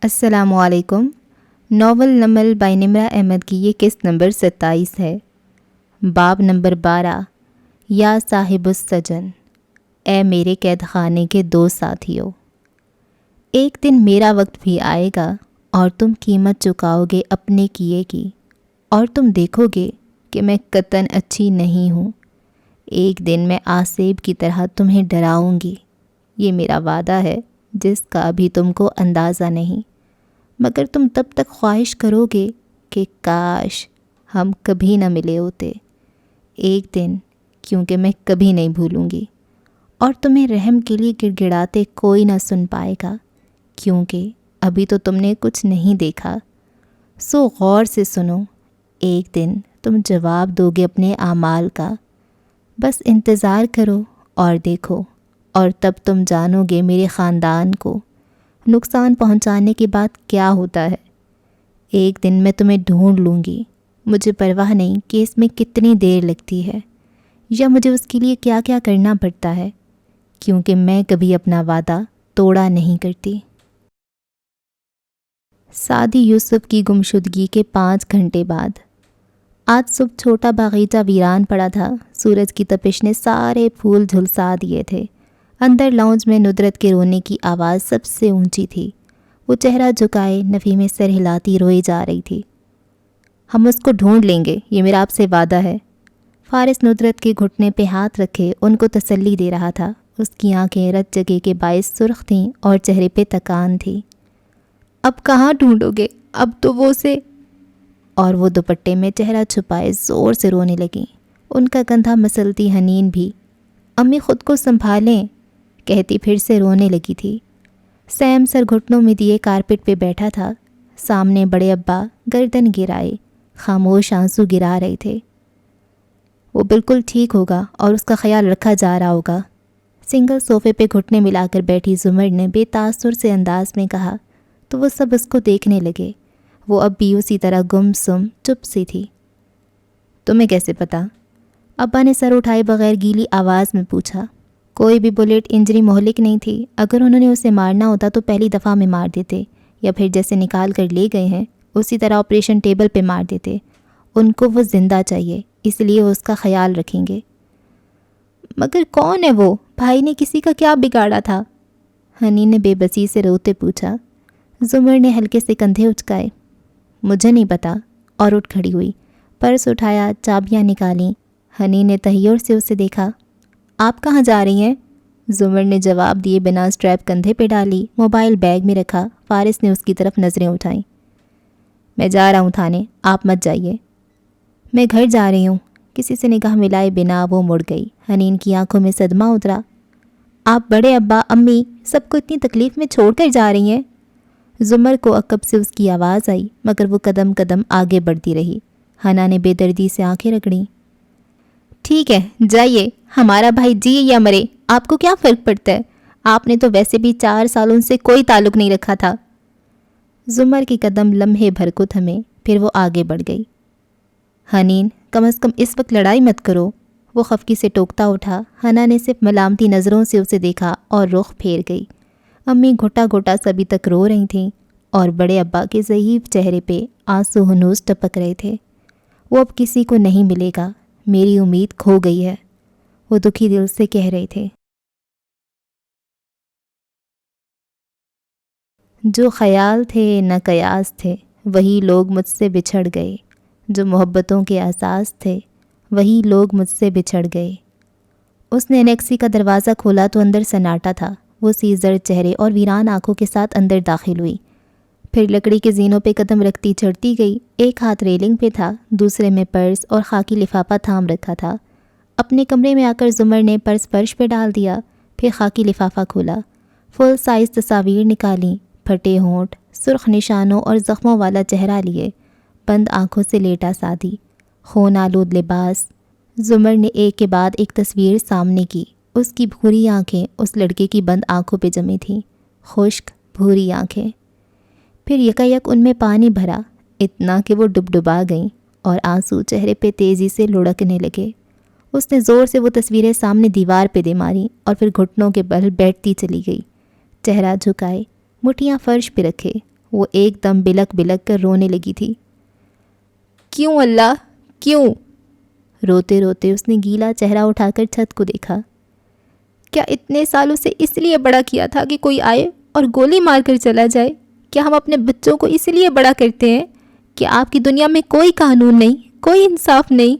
السلام علیکم۔ Novel Naml by نمرہ احمد کی یہ قسط نمبر 27 ہے۔ باب نمبر 12۔ یا صاحب السجن، اے میرے قید خانے کے دو ساتھیوں، ایک دن میرا وقت بھی آئے گا اور تم قیمت چکاؤ گے اپنے کیے کی، اور تم دیکھو گے کہ میں قطعاً اچھی نہیں ہوں۔ ایک دن میں آسیب کی طرح تمہیں ڈراؤں گی، یہ میرا وعدہ ہے جس کا ابھی تم کو اندازہ نہیں، مگر تم تب تک خواہش کرو گے کہ کاش ہم کبھی نہ ملے ہوتے۔ ایک دن، کیونکہ میں کبھی نہیں بھولوں گی، اور تمہیں رحم کے لیے گڑ گڑاتے کوئی نہ سن پائے گا، کیونکہ ابھی تو تم نے کچھ نہیں دیکھا۔ سو غور سے سنو، ایک دن تم جواب دو گے اپنے اعمال کا، بس انتظار کرو اور دیکھو، اور تب تم جانو گے میرے خاندان کو نقصان پہنچانے کے بعد کیا ہوتا ہے۔ ایک دن میں تمہیں ڈھونڈ لوں گی، مجھے پرواہ نہیں کہ اس میں کتنی دیر لگتی ہے یا مجھے اس کے لیے کیا کیا کرنا پڑتا ہے، کیونکہ میں کبھی اپنا وعدہ توڑا نہیں کرتی۔ سعدی یوسف کی گمشدگی کے 5 گھنٹے بعد۔ آج صبح چھوٹا باغیچہ ویران پڑا تھا، سورج کی تپش نے سارے پھول جھلسا دیے تھے۔ اندر لاؤنج میں ندرت کے رونے کی آواز سب سے اونچی تھی، وہ چہرہ جھکائے نفی میں سر ہلاتی روئی جا رہی تھی۔ ہم اس کو ڈھونڈ لیں گے، یہ میرا آپ سے وعدہ ہے۔ فارس ندرت کے گھٹنے پہ ہاتھ رکھے ان کو تسلی دے رہا تھا، اس کی آنکھیں رت جگہ کے باعث سرخ تھیں اور چہرے پہ تکان تھی۔ اب کہاں ڈھونڈو گے، اب تو وہ سے، اور وہ دوپٹے میں چہرہ چھپائے زور سے رونے لگیں، ان کا کندھا مسلتی حنین بھی۔ امی خود کو سنبھالیں، کہتی پھر سے رونے لگی تھی۔ سیم سر گھٹنوں میں دیے کارپٹ پہ بیٹھا تھا، سامنے بڑے ابا گردن گرائے خاموش آنسو گرا رہے تھے۔ وہ بالکل ٹھیک ہوگا اور اس کا خیال رکھا جا رہا ہوگا، سنگل صوفے پہ گھٹنے ملا کر بیٹھی زمر نے بے تاثر سے انداز میں کہا، تو وہ سب اس کو دیکھنے لگے۔ وہ اب بھی اسی طرح گم سم چپ سی تھی۔ تمہیں کیسے پتا؟ ابا نے سر اٹھائے بغیر گیلی آواز میں پوچھا۔ کوئی بھی بلیٹ انجری مہلک نہیں تھی، اگر انہوں نے اسے مارنا ہوتا تو پہلی دفعہ میں مار دیتے، یا پھر جیسے نکال کر لے گئے ہیں اسی طرح آپریشن ٹیبل پہ مار دیتے۔ ان کو وہ زندہ چاہیے، اس لیے وہ اس کا خیال رکھیں گے۔ مگر کون ہے وہ؟ بھائی نے کسی کا کیا بگاڑا تھا؟ حنین نے بے بسی سے روتے پوچھا۔ زمر نے ہلکے سے کندھے اچکائے۔ مجھے نہیں پتا، اور اٹھ کھڑی ہوئی، پرس اٹھایا، چابیاں نکالیں۔ حنین نے تحیر سے اسے دیکھا۔ آپ کہاں جا رہی ہیں؟ زمر نے جواب دیے بنا اسٹریپ کندھے پہ ڈالی، موبائل بیگ میں رکھا۔ فارس نے اس کی طرف نظریں اٹھائیں۔ میں جا رہا ہوں تھانے، آپ مت جائیے۔ میں گھر جا رہی ہوں۔ کسی سے نگاہ ملائے بنا وہ مڑ گئی۔ حنین کی آنکھوں میں صدمہ اترا۔ آپ بڑے ابا، امی، سب کو اتنی تکلیف میں چھوڑ کر جا رہی ہیں؟ زمر کو عقب سے اس کی آواز آئی، مگر وہ قدم قدم آگے بڑھتی رہی۔ حنا نے بے دردی سے آنکھیں رگڑیں۔ ٹھیک ہے، جائیے، ہمارا بھائی جیے یا مرے، آپ کو کیا فرق پڑتا ہے؟ آپ نے تو ویسے بھی 4 سالوں سے کوئی تعلق نہیں رکھا تھا۔ زمر کی قدم لمحے بھر کو تھمے، پھر وہ آگے بڑھ گئی۔ حنین، کم از کم اس وقت لڑائی مت کرو، وہ خفگی سے ٹوکتا اٹھا۔ حنا نے صرف ملامتی نظروں سے اسے دیکھا اور رخ پھیر گئی۔ امی گھٹا گھٹا سبھی تک رو رہی تھیں، اور بڑے ابا کے ضعیف چہرے پہ آنسو ہنوز ٹپک رہے تھے۔ وہ اب کسی کو نہیں ملے گا، میری امید کھو گئی ہے، وہ دکھی دل سے کہہ رہے تھے۔ جو خیال تھے نہ قیاس تھے، وہی لوگ مجھ سے بچھڑ گئے، جو محبتوں کے احساس تھے وہی لوگ مجھ سے بچھڑ گئے۔ اس نے انیکسی کا دروازہ کھولا تو اندر سناٹا تھا۔ وہ سیزر چہرے اور ویران آنکھوں کے ساتھ اندر داخل ہوئی، پھر لکڑی کے زینوں پہ قدم رکھتی چڑھتی گئی۔ ایک ہاتھ ریلنگ پہ تھا، دوسرے میں پرس اور خاکی لفافہ تھام رکھا تھا۔ اپنے کمرے میں آ کر زمر نے پرس فرش پہ ڈال دیا، پھر خاکی لفافہ کھولا، فل سائز تصاویر نکالیں، پھٹے ہونٹ، سرخ نشانوں اور زخموں والا چہرہ لیے، بند آنکھوں سے لیٹا سادی، خون آلود لباس۔ زمر نے ایک کے بعد ایک تصویر سامنے کی۔ اس کی بھوری آنکھیں اس لڑکے کی بند آنکھوں پہ جمی تھیں، خشک بھوری آنکھیں۔ پھر یکایک ان میں پانی بھرا، اتنا کہ وہ ڈبڈبا گئیں اور آنسو چہرے پہ تیزی سے لڑکنے لگے۔ اس نے زور سے وہ تصویریں سامنے دیوار پہ دے ماریں اور پھر گھٹنوں کے بل بیٹھتی چلی گئی، چہرہ جھکائے، مٹھیاں فرش پہ رکھے۔ وہ ایک دم بلک بلک کر رونے لگی تھی۔ کیوں اللہ کیوں؟ روتے روتے اس نے گیلا چہرہ اٹھا کر چھت کو دیکھا۔ کیا اتنے سالوں سے اس لیے بڑا کیا تھا کہ کوئی آئے اور گولی مار کر چلا جائے؟ کیا ہم اپنے بچوں کو اس لیے بڑا کرتے ہیں کہ آپ کی دنیا میں کوئی قانون نہیں، کوئی انصاف نہیں؟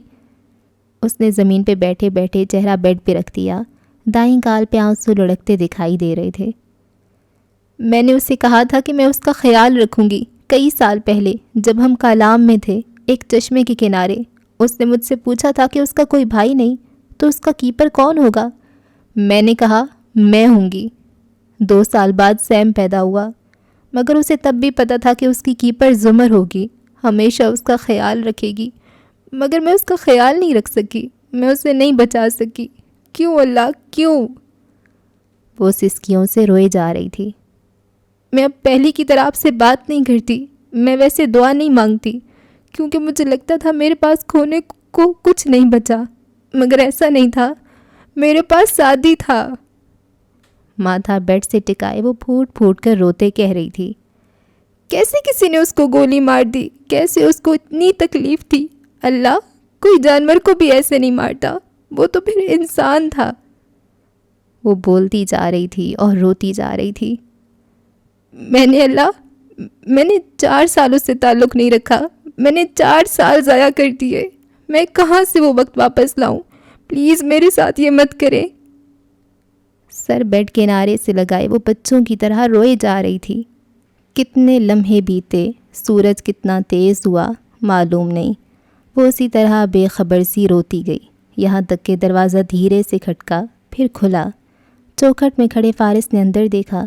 اس نے زمین پہ بیٹھے بیٹھے چہرہ بیڈ پہ رکھ دیا۔ دائیں گال پہ آنسو لڑکتے دکھائی دے رہے تھے۔ میں نے اسے کہا تھا کہ میں اس کا خیال رکھوں گی، کئی سال پہلے جب ہم کالام میں تھے، ایک چشمے کے کنارے۔ اس نے مجھ سے پوچھا تھا کہ اس کا کوئی بھائی نہیں تو اس کا کیپر کون ہوگا؟ میں نے کہا میں ہوں گی۔ 2 سال بعد سیم پیدا ہوا، مگر اسے تب بھی پتا تھا کہ اس کی کیپر زمر ہوگی، ہمیشہ اس کا خیال رکھے گی، مگر میں اس کا خیال نہیں رکھ سکی، میں اسے نہیں بچا سکی۔ کیوں اللہ کیوں؟ وہ سسکیوں سے روئے جا رہی تھی۔ میں اب پہلی کی طرح آپ سے بات نہیں کرتی، میں ویسے دعا نہیں مانگتی، کیونکہ مجھے لگتا تھا میرے پاس کھونے کو کچھ نہیں بچا، مگر ایسا نہیں تھا، میرے پاس سعدی تھا۔ ماتھا بیڈ سے ٹکائے وہ پھوٹ پھوٹ کر روتے کہہ رہی تھی، کیسے کسی نے اس کو گولی مار دی؟ کیسے اس کو اتنی تکلیف تھی؟ اللہ کوئی جانور کو بھی ایسے نہیں مارتا، وہ تو پھر انسان تھا۔ وہ بولتی جا رہی تھی اور روتی جا رہی تھی۔ میں نے 4 سالوں سے تعلق نہیں رکھا، میں نے 4 سال ضائع کر دیے، میں کہاں سے وہ وقت واپس لاؤں؟ پلیز میرے ساتھ یہ مت کریں۔ سر بیڈ کنارے سے لگائے وہ بچوں کی طرح روئے جا رہی تھی۔ کتنے لمحے بیتے، سورج کتنا تیز ہوا معلوم نہیں۔ وہ اسی طرح بے خبر سی روتی گئی، یہاں تک کہ دروازہ دھیرے سے کھٹکا، پھر کھلا۔ چوکھٹ میں کھڑے فارس نے اندر دیکھا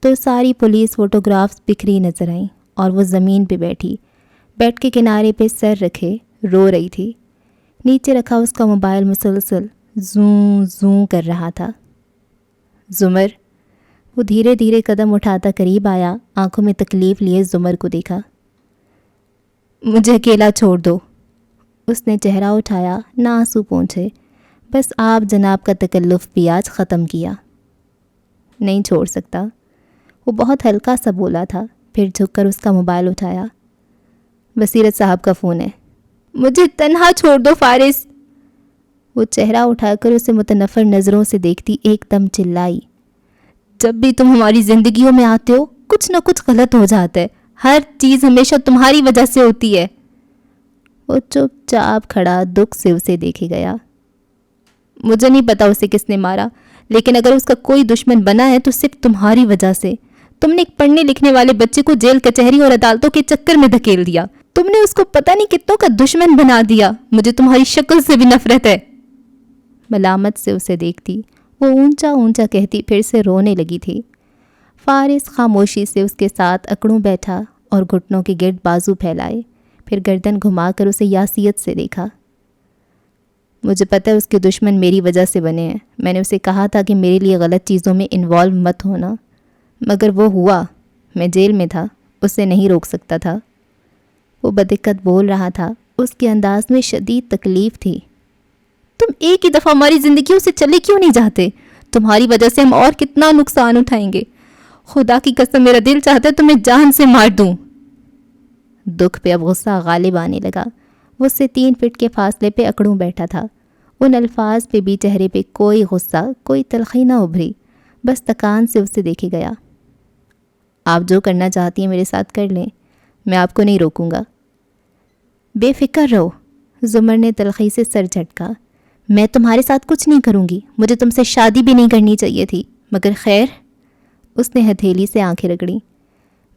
تو ساری پولیس فوٹوگرافز بکھری نظر آئیں اور وہ زمین پہ بیٹھی، بیڈ کے کنارے پہ سر رکھے رو رہی تھی۔ نیچے رکھا اس کا موبائل مسلسل زوں زوں کر رہا تھا۔ زمر، وہ دھیرے دھیرے قدم اٹھاتا قریب آیا، آنکھوں میں تکلیف لیے زمر کو دیکھا۔ مجھے اکیلا چھوڑ دو۔ اس نے چہرہ اٹھایا، نہ آنسو پونچھے، بس آپ جناب کا تکلف بھی آج ختم کیا۔ نہیں چھوڑ سکتا، وہ بہت ہلکا سا بولا تھا، پھر جھک کر اس کا موبائل اٹھایا۔ بصیرت صاحب کا فون ہے۔ مجھے تنہا چھوڑ دو فارس۔ وہ چہرہ اٹھا کر اسے متنفر نظروں سے دیکھتی ایک دم چلائی، جب بھی تم ہماری زندگیوں میں آتے ہو کچھ نہ کچھ غلط ہو جاتا ہے، ہر چیز ہمیشہ تمہاری وجہ سے ہوتی ہے۔ وہ چپ چاپ کھڑا دکھ سے اسے دیکھے گیا۔ مجھے نہیں پتا اسے کس نے مارا، لیکن اگر اس کا کوئی دشمن بنا ہے تو صرف تمہاری وجہ سے۔ تم نے ایک پڑھنے لکھنے والے بچے کو جیل کچہری اور عدالتوں کے چکر میں دھکیل دیا، تم نے اس کو پتہ نہیں کتنوں کا دشمن بنا دیا۔ مجھے تمہاری شکل سے بھی نفرت ہے۔ ملامت سے اسے دیکھتی، وہ اونچا اونچا کہتی پھر سے رونے لگی تھی۔ فارس خاموشی سے اس کے ساتھ اکڑوں بیٹھا اور گھٹنوں کے گرد بازو پھیلائے، پھر گردن گھما کر اسے یاسیت سے دیکھا۔ مجھے پتہ ہے اس کے دشمن میری وجہ سے بنے ہیں، میں نے اسے کہا تھا کہ میرے لیے غلط چیزوں میں انوالو مت ہونا، مگر وہ ہوا، میں جیل میں تھا، اسے نہیں روک سکتا تھا۔ وہ بدقت بول رہا تھا، اس کے انداز میں شدید تکلیف تھی۔ تم ایک ہی دفعہ ہماری زندگیوں سے چلے کیوں نہیں جاتے؟ تمہاری وجہ سے ہم اور کتنا نقصان اٹھائیں گے۔ خدا کی قسم میرا دل چاہتا ہے تمہیں جان سے مار دوں۔ دکھ پہ اب غصہ غالب آنے لگا۔ وہ اس سے 3 فٹ کے فاصلے پہ اکڑوں بیٹھا تھا۔ ان الفاظ پہ بھی چہرے پہ کوئی غصہ، کوئی تلخی نہ ابھری، بس تکان سے اسے دیکھے گیا۔ آپ جو کرنا چاہتی ہیں میرے ساتھ کر لیں، میں آپ کو نہیں روکوں گا۔ بے فکر رہو۔ زمر نے تلخی سے سر جھٹکا۔ میں تمہارے ساتھ کچھ نہیں کروں گی، مجھے تم سے شادی بھی نہیں کرنی چاہیے تھی، مگر خیر۔ اس نے ہتھیلی سے آنکھیں رگڑیں۔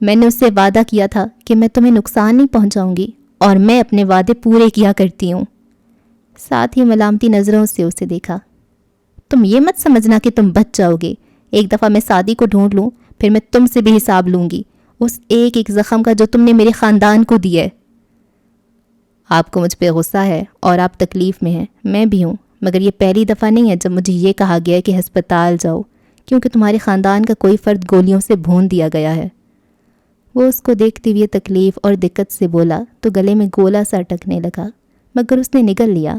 میں نے اس سے وعدہ کیا تھا کہ میں تمہیں نقصان نہیں پہنچاؤں گی، اور میں اپنے وعدے پورے کیا کرتی ہوں۔ ساتھ ہی ملامتی نظروں سے اسے دیکھا۔ تم یہ مت سمجھنا کہ تم بچ جاؤ گے، ایک دفعہ میں سعدی کو ڈھونڈ لوں، پھر میں تم سے بھی حساب لوں گی، اس ایک ایک زخم کا جو تم نے میرے خاندان کو دیا ہے۔ آپ کو مجھ پہ غصہ ہے اور آپ تکلیف میں ہیں، میں بھی ہوں، مگر یہ پہلی دفعہ نہیں ہے جب مجھے یہ کہا گیا ہے کہ ہسپتال جاؤ، کیونکہ تمہارے خاندان کا کوئی فرد گولیوں سے بھون دیا گیا ہے۔ وہ اس کو دیکھتے ہوئے تکلیف اور دقت سے بولا تو گلے میں گولا سا اٹکنے لگا، مگر اس نے نگل لیا۔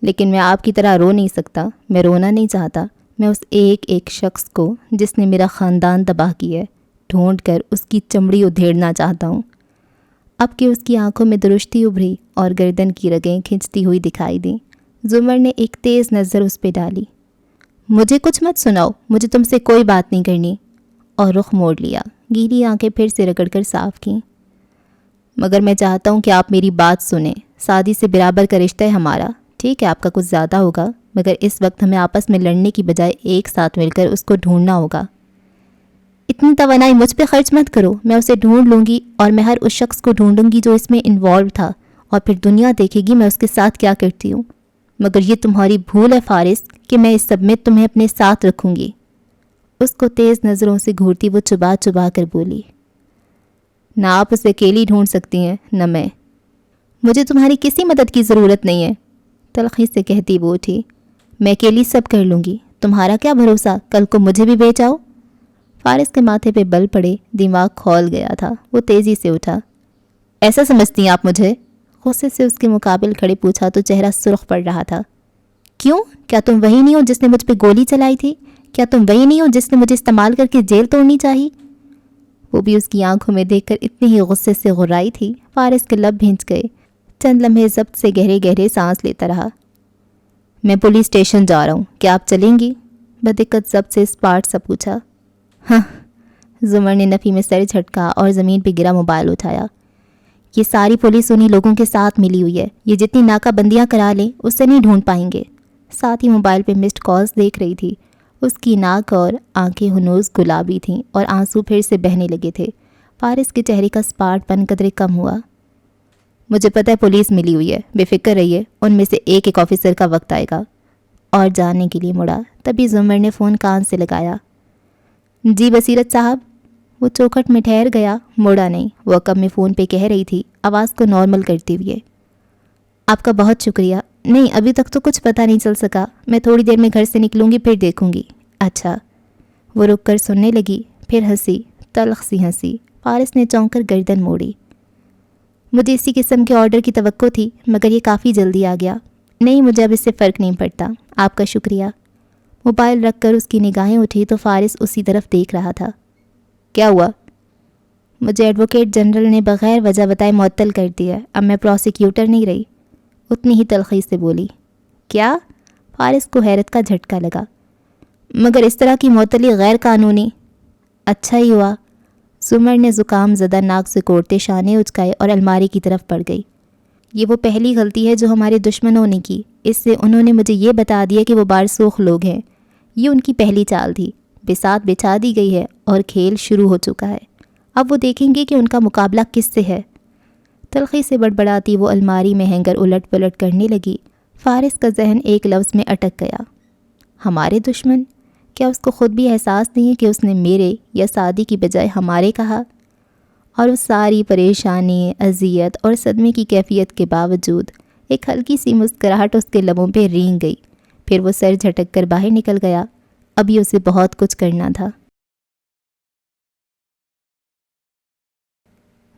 لیکن میں آپ کی طرح رو نہیں سکتا، میں رونا نہیں چاہتا، میں اس ایک ایک شخص کو جس نے میرا خاندان تباہ کیا ہے، ڈھونڈ کر اس کی چمڑی ادھیڑنا چاہتا ہوں۔ اب کہ اس کی آنکھوں میں درشتی ابھری اور گردن کی رگیں کھنچتی ہوئی دکھائی دیں، زمر نے ایک تیز نظر اس پہ ڈالی۔ مجھے کچھ مت سناؤ، مجھے تم سے کوئی بات نہیں کرنی، اور رخ موڑ لیا۔ گیلی آنکھیں پھر سے رگڑ کر صاف کیں۔ مگر میں چاہتا ہوں کہ آپ میری بات سنیں، شادی سے برابر کا رشتہ ہے ہمارا، ٹھیک ہے آپ کا کچھ زیادہ ہوگا، مگر اس وقت ہمیں آپس میں لڑنے کی بجائے ایک ساتھ مل کر اس کو ڈھونڈنا ہوگا۔ اتنی توانائی مجھ پہ خرچ مت کرو، میں اسے ڈھونڈ لوں گی اور میں ہر اس شخص کو ڈھونڈوں گی جو اس میں انوالو تھا، اور پھر دنیا دیکھے گی میں اس کے ساتھ کیا کرتی ہوں۔ مگر یہ تمہاری بھول ہے فارس کہ میں اس سب میں تمہیں اپنے ساتھ رکھوں گی۔ اس کو تیز نظروں سے گھورتی وہ چبا چبا کر بولی، نہ آپ اسے اکیلی ڈھونڈ سکتی ہیں نہ میں، مجھے تمہاری کسی مدد کی ضرورت نہیں ہے، تلخی سے کہتی وہ اٹھی۔ میں اکیلی سب کر لوں گی، تمہارا کیا بھروسہ کل کو مجھے بھی بیچ آؤ۔ فارس کے ماتھے پہ بل پڑے، دماغ کھول گیا تھا، وہ تیزی سے اٹھا۔ ایسا سمجھتی ہیں آپ مجھے؟ غصے سے اس کے مقابل کھڑے پوچھا تو چہرہ سرخ پڑ رہا تھا۔ کیوں؟ کیا تم وہی نہیں ہو جس نے مجھ پہ گولی چلائی تھی؟ کیا تم وہی نہیں ہو جس نے مجھے استعمال کر کے جیل توڑنی چاہی؟ وہ بھی اس کی آنکھوں میں دیکھ کر اتنی ہی غصے سے غرائی تھی، فارس کے لب بھینچ گئے۔ چند لمحے ضبط سے گہرے گہرے سانس لیتا رہا۔ میں پولیس اسٹیشن جا رہا ہوں، کیا آپ چلیں گی؟ بدقت ضبط سے اسپاٹ سا پوچھا۔ ہاں، زمر نے نفی میں سر جھٹکا اور زمین پہ گرا موبائل اٹھایا۔ یہ ساری پولیس انہی لوگوں کے ساتھ ملی ہوئی ہے، یہ جتنی ناکہ بندیاں کرا لیں اس سے نہیں ڈھونڈ پائیں گے۔ ساتھ ہی موبائل پہ مسڈ کالز دیکھ رہی تھی۔ اس کی ناک اور آنکھیں ہنوز گلابی تھیں اور آنسو پھر سے بہنے لگے تھے۔ فارس کے چہرے کا اسپاٹ پن قدرے کم ہوا۔ مجھے پتہ ہے پولیس ملی ہوئی ہے، بے فکر رہیے، ان میں سے ایک ایک آفیسر کا وقت آئے گا، اور جانے کے لیے مڑا۔ تبھی زمر نے فون کان سے لگایا۔ جی بصیرت صاحب۔ وہ چوکھٹ میں ٹھہر گیا، مڑا نہیں۔ وہ کب میں فون پہ کہہ رہی تھی، آواز کو نارمل کرتے ہوئے۔ آپ کا بہت شکریہ، نہیں ابھی تک تو کچھ پتہ نہیں چل سکا، میں تھوڑی دیر میں گھر سے نکلوں گی پھر دیکھوں گی۔ اچھا۔ وہ رک کر سننے لگی، پھر ہنسی، تلخ سی ہنسی۔ فارس نے چونک کر گردن موڑی۔ مجھے اسی قسم کے آرڈر کی توقع تھی، مگر یہ کافی جلدی آ گیا۔ نہیں، مجھے اب اس سے فرق نہیں پڑتا، آپ کا شکریہ۔ موبائل رکھ کر اس کی نگاہیں اٹھی تو فارس اسی طرف دیکھ رہا تھا۔ کیا ہوا؟ مجھے ایڈوکیٹ جنرل نے بغیر وجہ بتائے معطل کر دیا، اب میں پروسیکیوٹر نہیں رہی۔ اتنی ہی تلخی سے بولی۔ کیا؟ فارس کو حیرت کا جھٹکا لگا۔ مگر اس طرح کی معطلی غیر قانونی۔ اچھا ہی ہوا۔ زمر نے زکام زدہ ناک سے کوڑتے شانے اچکائے اور الماری کی طرف بڑھ گئی۔ یہ وہ پہلی غلطی ہے جو ہمارے دشمنوں نے کی، اس سے انہوں نے مجھے یہ بتا دیا کہ وہ بارسوخ لوگ ہیں۔ یہ ان کی پہلی چال تھی۔ بساط بچھا دی گئی ہے اور کھیل شروع ہو چکا ہے۔ اب وہ دیکھیں گے کہ ان کا مقابلہ کس سے ہے۔ تلخی سے بڑبڑاتی وہ الماری میں ہینگر الٹ پلٹ کرنے لگی۔ فارس کا ذہن ایک لفظ میں اٹک گیا۔ ہمارے دشمن؟ کیا اس کو خود بھی احساس نہیں ہے کہ اس نے میرے یا سعدی کی بجائے ہمارے کہا؟ اور اس ساری پریشانی، اذیت اور صدمے کی کیفیت کے باوجود ایک ہلکی سی مسکراہٹ اس کے لبوں پہ رینگ گئی۔ پھر وہ سر جھٹک کر باہر نکل گیا۔ ابھی اسے بہت کچھ کرنا تھا۔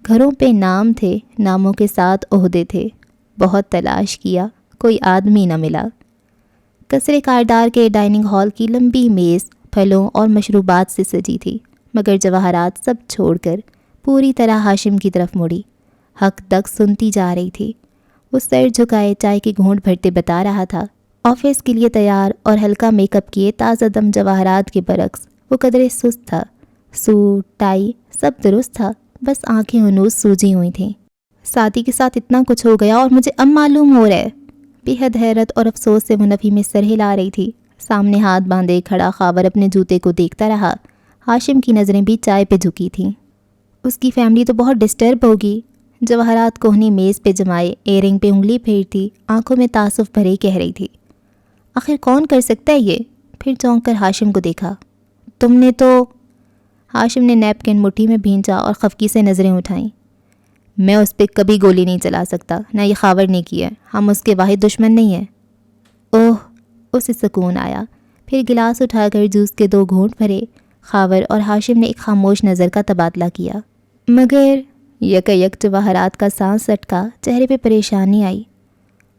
گھروں پہ نام تھے، ناموں کے ساتھ عہدے تھے۔ بہت تلاش کیا، کوئی آدمی نہ ملا۔ کثرے کاردار کے ڈائننگ ہال کی لمبی میز پھلوں اور مشروبات سے سجی تھی، مگر جواہرات سب چھوڑ کر پوری طرح ہاشم کی طرف مڑی۔ حق تک سنتی جا رہی تھی۔ وہ سر جھکائے چائے کے گھونٹ بھرتے بتا رہا تھا۔ آفس کے لیے تیار اور ہلکا میک اپ کیے تازہ دم جواہرات کے برعکس وہ قدرے سست تھا۔ سوٹ، ٹائی سب درست تھا، بس آنکھیں ہنوز سوجی ہوئی تھیں۔ ساتھی کے ساتھ اتنا کچھ ہو گیا اور مجھے اب معلوم ہو رہا ہے۔ بے حد حیرت اور افسوس سے منفی میں سر ہلا رہی تھی۔ سامنے ہاتھ باندھے کھڑا خاور اپنے جوتے کو دیکھتا رہا۔ ہاشم کی نظریں بھی چائے پہ جھکی تھیں۔ اس کی فیملی تو بہت ڈسٹرب ہوگی۔ جواہرات کوہنی میز پہ جمائے ایئرنگ پہ انگلی پھیرتی آنکھوں میں تعصف بھرے کہہ رہی تھی۔ آخر کون کر سکتا ہے یہ؟ پھر چونک کر ہاشم کو دیکھا۔ تم نے تو… ہاشم نے نیپکن مٹھی میں بھینچا اور خفگی سے نظریں اٹھائیں۔ میں اس پہ کبھی گولی نہیں چلا سکتا، نہ یہ خاور نے کی ہے، ہم اس کے واحد دشمن نہیں ہیں۔ اوہ، اسے سکون آیا۔ پھر گلاس اٹھا کر جوس کے 2 گھونٹ بھرے۔ خاور اور ہاشم نے ایک خاموش نظر کا تبادلہ کیا، مگر یک جواہرات کا سانس سٹکا، چہرے پہ پریشانی آئی۔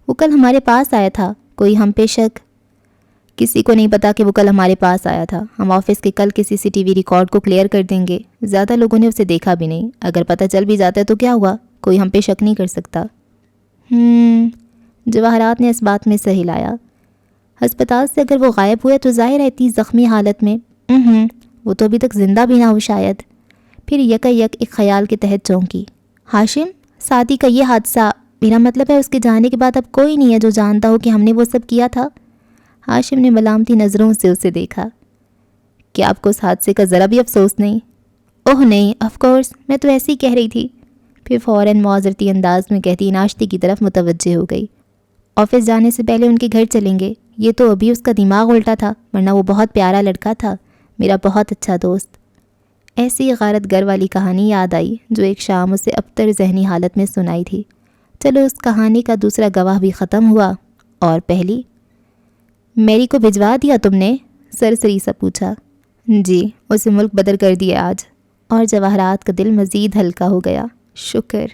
وہ کل ہمارے پاس آیا تھا، کوئی ہم پہ شک؟ کسی کو نہیں پتا کہ وہ کل ہمارے پاس آیا تھا. ہم آفس کے کل کے CCTV ریکارڈ کو کلیئر کر دیں گے. زیادہ لوگوں نے اسے دیکھا بھی نہیں. اگر پتہ چل بھی جاتا ہے تو کیا ہوا, کوئی ہم پہ شک نہیں کر سکتا. جواہرات نے اس بات میں صحیح لایا. ہسپتال سے اگر وہ غائب ہوئے تو ظاہر ہے اتنی زخمی حالت میں وہ تو ابھی تک زندہ بھی نہ ہو شاید. پھر یک ایک خیال کے تحت چونکی. ہاشم, سعدی کا یہ حادثہ, میرا مطلب ہے اس کے جانے کے بعد اب کوئی نہیں ہے جو جانتا ہو کہ ہم نے وہ سب کیا تھا. ہاشم نے ملامتی نظروں سے اسے دیکھا. کیا آپ کو اس حادثے کا ذرا بھی افسوس نہیں؟ اوہ نہیں, آف کورس, میں تو ایسے ہی کہہ رہی تھی. پھر فوراً معذرتی انداز میں کہتی ناشتے کی طرف متوجہ ہو گئی. آفس جانے سے پہلے ان کے گھر چلیں گے. یہ تو ابھی اس کا دماغ الٹا تھا, ورنہ وہ بہت پیارا لڑکا تھا, میرا بہت اچھا دوست. ایسی غارت گر والی کہانی یاد آئی جو ایک شام اسے ابتر ذہنی حالت میں سنائی تھی. چلو اس کہانی کا دوسرا گواہ بھی ختم ہوا. اور پہلی؟ میری کو بھجوا دیا تم نے؟ سرسری سا پوچھا. جی, اسے ملک بدر کر دیا آج. اور جواہرات کا دل مزید ہلکا ہو گیا. شکر.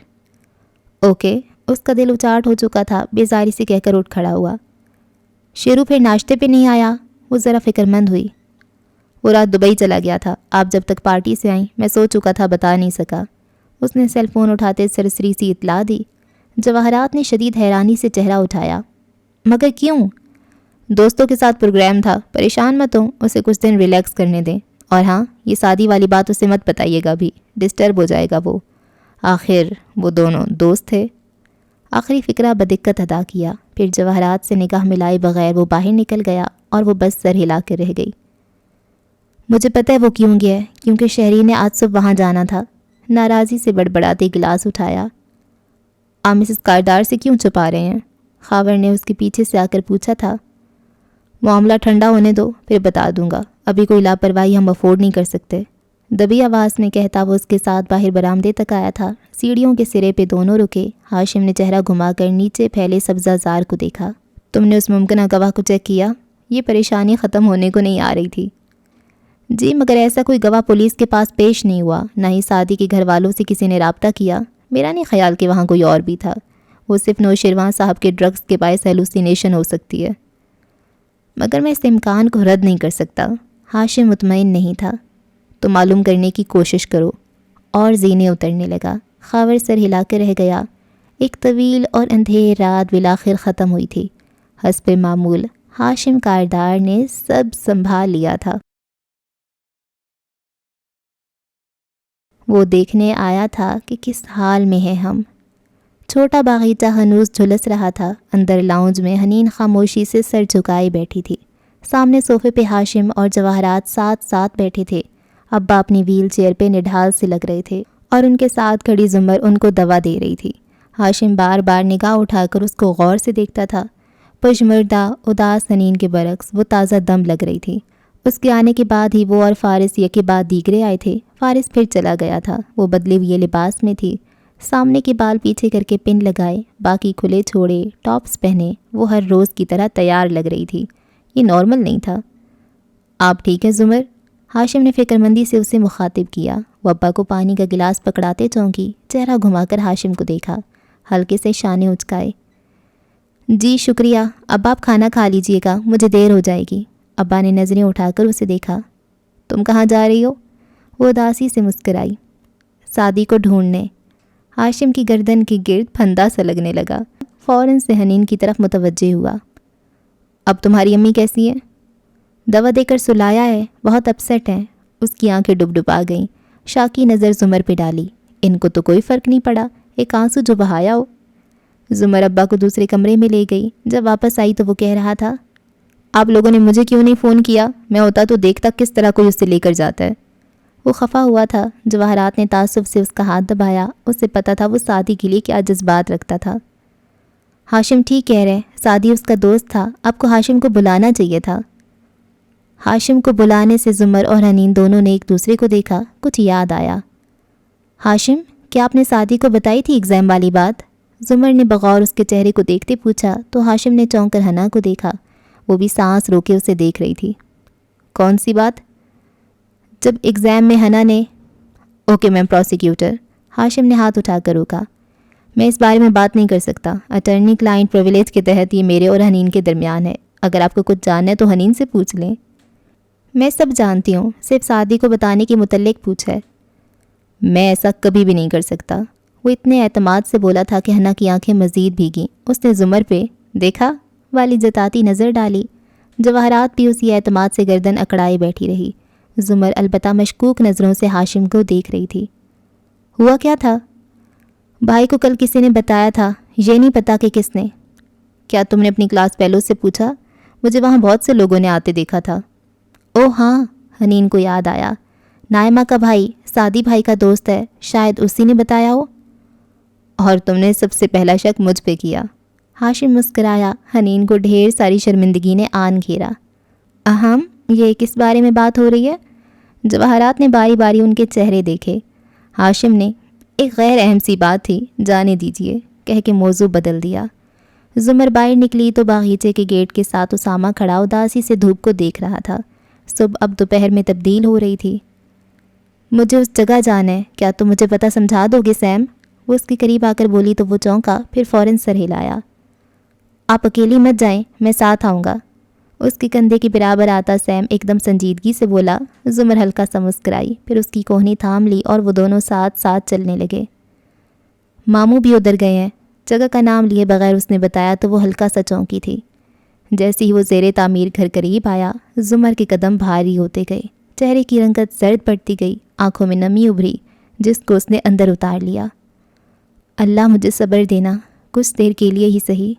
اوکے, اس کا دل اچاٹ ہو چکا تھا. بیزاری سے کہہ کر اٹھ کھڑا ہوا. شیرو پھر ناشتے پہ نہیں آیا؟ وہ ذرا فکر مند ہوئی. وہ رات دبئی چلا گیا تھا. آپ جب تک پارٹی سے آئیں میں سو چکا تھا, بتا نہیں سکا. اس نے سیل فون اٹھاتے سرسری سی اطلاع دی. جواہرات نے شدید حیرانی سے چہرہ اٹھایا. مگر کیوں؟ دوستوں کے ساتھ پروگرام تھا. پریشان مت ہوں, اسے کچھ دن ریلیکس کرنے دیں. اور ہاں, یہ شادی والی بات اسے مت بتائیے گا بھی, ڈسٹرب ہو جائے گا وہ. آخر وہ دونوں دوست تھے. آخری فکرہ بدقت ادا کیا. پھر جواہرات سے نگاہ ملائے بغیر وہ باہر نکل گیا اور وہ بس سر ہلا کر رہ گئی. مجھے پتہ ہے وہ کیوں گیا ہے, کیونکہ شہری نے آج صبح وہاں جانا تھا. ناراضی سے بڑبڑاتے گلاس اٹھایا. آپ مسز کاردار سے کیوں چھپا رہے ہیں؟ خاور نے اس کے پیچھے سے آ کر پوچھا تھا. معاملہ ٹھنڈا ہونے دو, پھر بتا دوں گا. ابھی کوئی لاپرواہی ہم افورڈ نہیں کر سکتے. دبی آواز میں کہتا وہ اس کے ساتھ باہر برآمدے تک آیا تھا. سیڑھیوں کے سرے پہ دونوں رکے. ہاشم نے چہرہ گھما کر نیچے پھیلے سبزہ زار کو دیکھا. تم نے اس ممکنہ گواہ کو چیک کیا؟ یہ پریشانی ختم ہونے کو نہیں آ رہی تھی. جی, مگر ایسا کوئی گواہ پولیس کے پاس پیش نہیں ہوا. نہ ہی سعدی کے گھر والوں سے کسی نے رابطہ کیا. میرا نہیں خیال کہ وہاں کوئی اور بھی تھا. وہ صرف نوشیروان صاحب کے ڈرگز کے باعث ہیلوسینیشن ہو سکتی ہے. مگر میں اس امکان کو رد نہیں کر سکتا. ہاشم مطمئن نہیں تھا. تو معلوم کرنے کی کوشش کرو. اور زینے اترنے لگا. خاور سر ہلا کر رہ گیا. ایک طویل اور اندھیر رات بالآخر ختم ہوئی تھی. حسب معمول ہاشم کاردار نے سب سنبھال لیا تھا. وہ دیکھنے آیا تھا کہ کس حال میں ہیں ہم. چھوٹا باغیچہ ہنوز جھلس رہا تھا. اندر لاؤنج میں حنین خاموشی سے سر جھکائے بیٹھی تھی. سامنے صوفے پہ ہاشم اور جواہرات ساتھ ساتھ بیٹھے تھے. ابا اپنی ویل چیئر پہ نڈھال سے لگ رہے تھے اور ان کے ساتھ کھڑی زمر ان کو دوا دے رہی تھی. ہاشم بار بار نگاہ اٹھا کر اس کو غور سے دیکھتا تھا. پشمردہ اداس حنین کے برعکس وہ تازہ دم لگ رہی تھی. اس کے آنے کے بعد ہی وہ اور فارس یکے بعد دیگرے آئے تھے. فارس پھر چلا گیا تھا. وہ بدلے ہوئے لباس میں تھی. سامنے کے بال پیچھے کر کے پن لگائے, باقی کھلے چھوڑے, ٹاپس پہنے. وہ ہر روز کی طرح تیار لگ رہی تھی. یہ نارمل نہیں تھا. آپ ٹھیک ہیں زمر؟ ہاشم نے فکر مندی سے اسے مخاطب کیا. وہ ابا کو پانی کا گلاس پکڑاتے چونکی. چہرہ گھما کر ہاشم کو دیکھا. ہلکے سے شانے اچکائے. جی شکریہ, اب آپ کھانا کھا لیجئے گا, مجھے دیر ہو جائے گی. ابا نے نظریں اٹھا کر اسے دیکھا. تم کہاں جا رہی ہو؟ وہ اداسی سے مسکرائی. سعدی کو ڈھونڈنے. ہاشم کی گردن کے گرد پھندا سا لگنے لگا. فوراً سے حنین کی طرف متوجہ ہوا. اب تمہاری امی کیسی ہیں؟ دوا دے کر سلایا ہے, بہت اپسیٹ ہیں. اس کی آنکھیں ڈبڈبا گئیں. شاکی نظر زمر پہ ڈالی. ان کو تو کوئی فرق نہیں پڑا, ایک آنسو جو بہایا ہو. زمر ابا کو دوسرے کمرے میں لے گئی. جب واپس آئی تو وہ کہہ رہا تھا, آپ لوگوں نے مجھے کیوں نہیں فون کیا؟ میں ہوتا تو دیکھتا کس طرح کوئی اسے لے کر جاتا ہے. وہ خفا ہوا تھا. جواہرات نے تعصب سے اس کا ہاتھ دبایا. اسے پتہ تھا وہ سعدی کے لیے کیا جذبات رکھتا تھا. ہاشم ٹھیک کہہ رہے, سعدی اس کا دوست تھا. آپ کو ہاشم کو بلانا چاہیے تھا. ہاشم کو بلانے سے زمر اور حنین دونوں نے ایک دوسرے کو دیکھا. کچھ یاد آیا. ہاشم, کیا آپ نے سعدی کو بتائی تھی ایگزام والی بات؟ زمر نے بغور اس کے چہرے کو دیکھتے پوچھا تو ہاشم نے چونک کر حنا کو دیکھا. وہ بھی سانس روکے اسے دیکھ رہی تھی. کون سی بات؟ جب ایگزام میں حنا نے. Okay ma'am prosecutor. ہاشم نے ہاتھ اٹھا کر روکا. میں اس بارے میں بات نہیں کر سکتا. اٹرنی کلائنٹ پریویلیج کے تحت یہ میرے اور حنین کے درمیان ہے. اگر آپ کو کچھ جاننا ہے تو حنین سے پوچھ لیں۔ میں سب جانتی ہوں، صرف سعدی کو بتانے کے متعلق پوچھا ہے۔ میں ایسا کبھی بھی نہیں کر سکتا۔ وہ اتنے اعتماد سے بولا تھا کہ حنا کی آنکھیں مزید بھیگیں۔ اس نے زمر پہ دیکھا والی جتاتی نظر ڈالی۔ جواہرات بھی اسی اعتماد سے گردن اکڑائے بیٹھی رہی۔ زمر البتہ مشکوک نظروں سے ہاشم کو دیکھ رہی تھی۔ ہوا کیا تھا؟ بھائی کو کل کسی نے بتایا تھا، یہ نہیں پتا کہ کس نے۔ کیا تم نے اپنی کلاس فیلو سے پوچھا؟ مجھے وہاں بہت سے لوگوں نے آتے دیکھا تھا۔ او ہاں، حنین کو یاد آیا، نائمہ کا بھائی سعدی بھائی کا دوست ہے، شاید اسی نے بتایا ہو۔ اور تم نے سب سے پہلا شک مجھ پہ کیا۔ ہاشم مسکرایا۔ حنین کو ڈھیر ساری شرمندگی نے آن گھیرا۔ اہم، یہ کس بارے میں بات ہو رہی ہے؟ جواہرات نے باری باری ان کے چہرے دیکھے۔ ہاشم نے ایک غیر اہم سی بات تھی، جانے دیجیے کہہ کے موضوع بدل دیا۔ زمر باہر نکلی تو باغیچے کے گیٹ کے ساتھ اسامہ کھڑا اداسی سے دھوپ کو دیکھ رہا تھا۔ صبح اب دوپہر میں تبدیل ہو رہی تھی۔ مجھے اس جگہ جانا ہے، کیا تم مجھے پتہ سمجھا دو گے سیم؟ وہ اس کے قریب آ کر بولی تو وہ چونکا، پھر فوراً سر ہلایا۔ آپ اکیلی مت جائیں، میں ساتھ آؤں گا۔ اس کے کندھے کے برابر آتا سیم ایک دم سنجیدگی سے بولا۔ زمر ہلکا سا مسکرائی، پھر اس کی کوہنی تھام لی اور وہ دونوں ساتھ ساتھ چلنے لگے۔ ماموں بھی ادھر گئے ہیں، جگہ کا نام لیے بغیر اس نے بتایا تو وہ ہلکا سا چونکی تھی۔ جیسے ہی وہ زیر تعمیر گھر قریب آیا، زمر کے قدم بھاری ہوتے گئے، چہرے کی رنگت زرد پڑتی گئی، آنکھوں میں نمی ابھری جس کو اس نے اندر اتار لیا۔ اللہ مجھے صبر دینا، کچھ دیر کے لیے ہی صحیح۔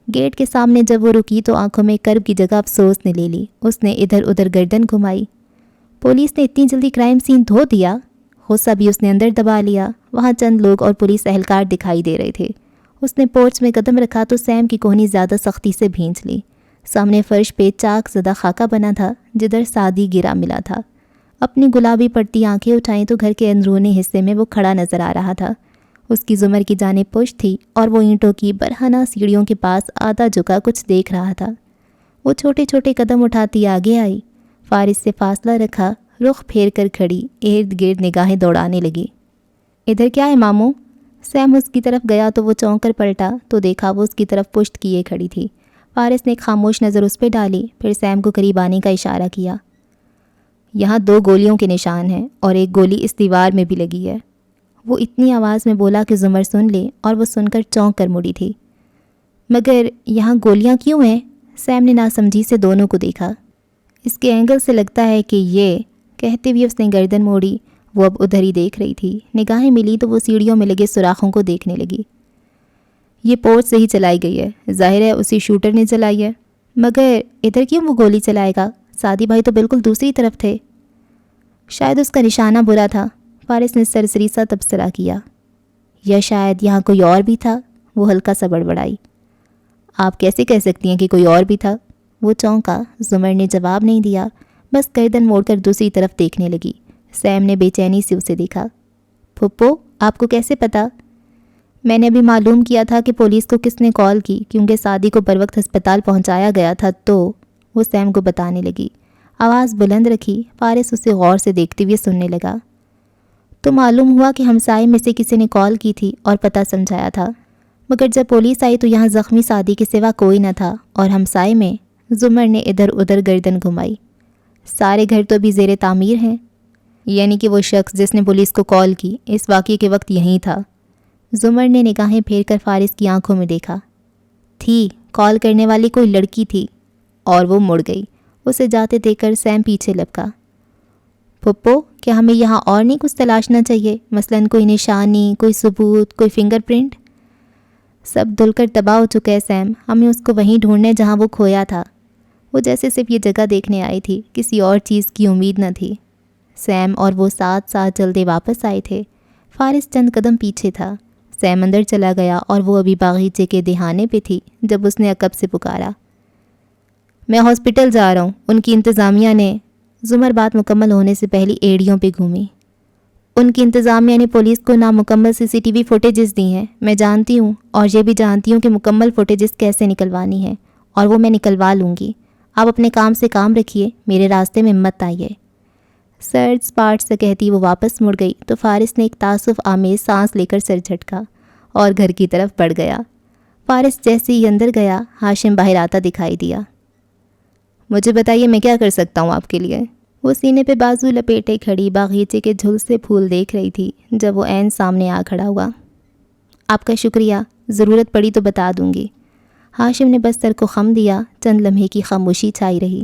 گیٹ کے سامنے جب وہ رکی تو آنکھوں میں کرب کی جگہ افسوس نے لے لی۔ اس نے ادھر ادھر گردن گھمائی۔ پولیس نے اتنی جلدی کرائم سین دھو دیا؟ غصہ بھی اس نے اندر دبا لیا۔ وہاں چند لوگ اور پولیس اہلکار دکھائی دے رہے تھے۔ اس نے پورچ میں قدم رکھا تو سیم کی کوہنی زیادہ سختی سے بھینچ لی۔ سامنے فرش پہ چاک زدہ خاکہ بنا تھا جدھر سعدی گرا ملا تھا۔ اپنی گلابی پڑتی آنکھیں اٹھائیں تو گھر کے اندرونی حصے میں وہ کھڑا نظر آ رہا تھا۔ اس کی زمر کی جانب پشت تھی اور وہ اینٹوں کی برہنہ سیڑھیوں کے پاس آدھا جھکا کچھ دیکھ رہا تھا۔ وہ چھوٹے چھوٹے قدم اٹھاتی آگے آئی، فارس سے فاصلہ رکھا، رخ پھیر کر کھڑی، ارد گرد نگاہیں دوڑانے لگی۔ ادھر کیا ہے ماموں؟ سیم اس کی طرف گیا تو وہ چونک کر پلٹا تو دیکھا وہ اس کی طرف پشت کیے کھڑی تھی۔ فارس نے ایک خاموش نظر اس پہ ڈالی، پھر سیم کو قریب آنے کا اشارہ کیا۔ یہاں 2 گولیوں کے نشان ہیں اور ایک گولی اس دیوار میں بھی لگی ہے۔ وہ اتنی آواز میں بولا کہ زمر سن لے اور وہ سن کر چونک کر مڑی تھی۔ مگر یہاں گولیاں کیوں ہیں؟ سیم نے ناسمجھی سے دونوں کو دیکھا۔ اس کے اینگل سے لگتا ہے کہ یہ، کہتے ہوئے اس نے گردن موڑی۔ وہ اب ادھر ہی دیکھ رہی تھی۔ نگاہیں ملی تو وہ سیڑھیوں میں لگے سوراخوں کو دیکھنے لگی۔ یہ پورچ سے ہی چلائی گئی ہے، ظاہر ہے اسی شوٹر نے چلائی ہے۔ مگر ادھر کیوں وہ گولی چلائے گا؟ سعدی بھائی تو بالکل دوسری طرف تھے۔ شاید اس کا نشانہ برا تھا، فارس نے سرسری سا تبصرہ کیا۔ یا شاید یہاں کوئی اور بھی تھا، وہ ہلکا سا بڑبڑائی۔ آپ کیسے کہہ سکتی ہیں کہ کوئی اور بھی تھا؟ وہ چونکا۔ زمر نے جواب نہیں دیا، بس گردن موڑ کر دوسری طرف دیکھنے لگی۔ سیم نے بے چینی سے اسے دیکھا۔ پھپھو، آپ کو کیسے پتا؟ میں نے ابھی معلوم کیا تھا کہ پولیس کو کس نے کال کی، کیونکہ سعدی کو بروقت ہسپتال پہنچایا گیا تھا تو وہ سیم کو بتانے لگی۔ آواز بلند رکھی۔ فارس اسے غور سے دیکھتے ہوئے سننے لگا۔ تو معلوم ہوا کہ ہمسائے میں سے کسی نے کال کی تھی اور پتہ سمجھایا تھا، مگر جب پولیس آئی تو یہاں زخمی سعدی کے سوا کوئی نہ تھا اور ہمسائے میں۔ زمر نے ادھر ادھر گردن گھمائی۔ سارے گھر تو ابھی زیر تعمیر ہیں، یعنی کہ وہ شخص جس نے پولیس کو کال کی اس واقعے کے وقت یہیں تھا۔ زمر نے نگاہیں پھیر کر فارس کی آنکھوں میں دیکھا۔ تھی، کال کرنے والی کوئی لڑکی تھی اور وہ مڑ گئی۔ اسے جاتے دیکھ کر سیم پیچھے لپکا۔ پھپھو، کیا ہمیں یہاں اور نہیں کچھ تلاشنا چاہیے؟ مثلاً کوئی نشانی، کوئی ثبوت، کوئی فنگر پرنٹ؟ سب دھل کر تباہ ہو چکا ہے سیم، ہمیں اس کو وہیں ڈھونڈنا ہے جہاں وہ کھویا تھا۔ وہ جیسے صرف یہ جگہ دیکھنے آئی تھی، کسی اور چیز کی امید نہ تھی۔ سیم اور وہ ساتھ ساتھ جلدی واپس آئے تھے۔ فارس چند قدم پیچھے تھا۔ سیم اندر چلا گیا اور وہ ابھی باغیچے کے دہانے پہ تھی جب اس نے عقب سے پکارا۔ میں ہاسپٹل جا رہا ہوں، ان کی انتظامیہ نے۔ زمر بات مکمل ہونے سے پہلی ایڑیوں پہ گھومی۔ ان کی انتظامیہ نے پولیس کو نامکمل CCTV فوٹیجز دی ہیں، میں جانتی ہوں، اور یہ بھی جانتی ہوں کہ مکمل فوٹیجز کیسے نکلوانی ہیں، اور وہ میں نکلوا لوں گی۔ آپ اپنے کام سے کام رکھیے، میرے راستے میں مت آئیے۔ سرد سپاٹ سے کہتی وہ واپس مڑ گئی تو فارس نے ایک تعصف آمیز سانس لے کر سر جھٹکا اور گھر کی طرف بڑھ گیا۔ فارس جیسے ہی اندر گیا، ہاشم باہر آتا دکھائی دیا۔ مجھے بتائیے میں کیا کر سکتا ہوں آپ کے لیے؟ وہ سینے پہ بازو لپیٹے کھڑی باغیچے کے جھل سے پھول دیکھ رہی تھی جب وہ عین سامنے آ کھڑا ہوا۔ آپ کا شکریہ، ضرورت پڑی تو بتا دوں گی۔ ہاشم نے بس سر کو خم دیا، چند لمحے کی خاموشی چھائی رہی۔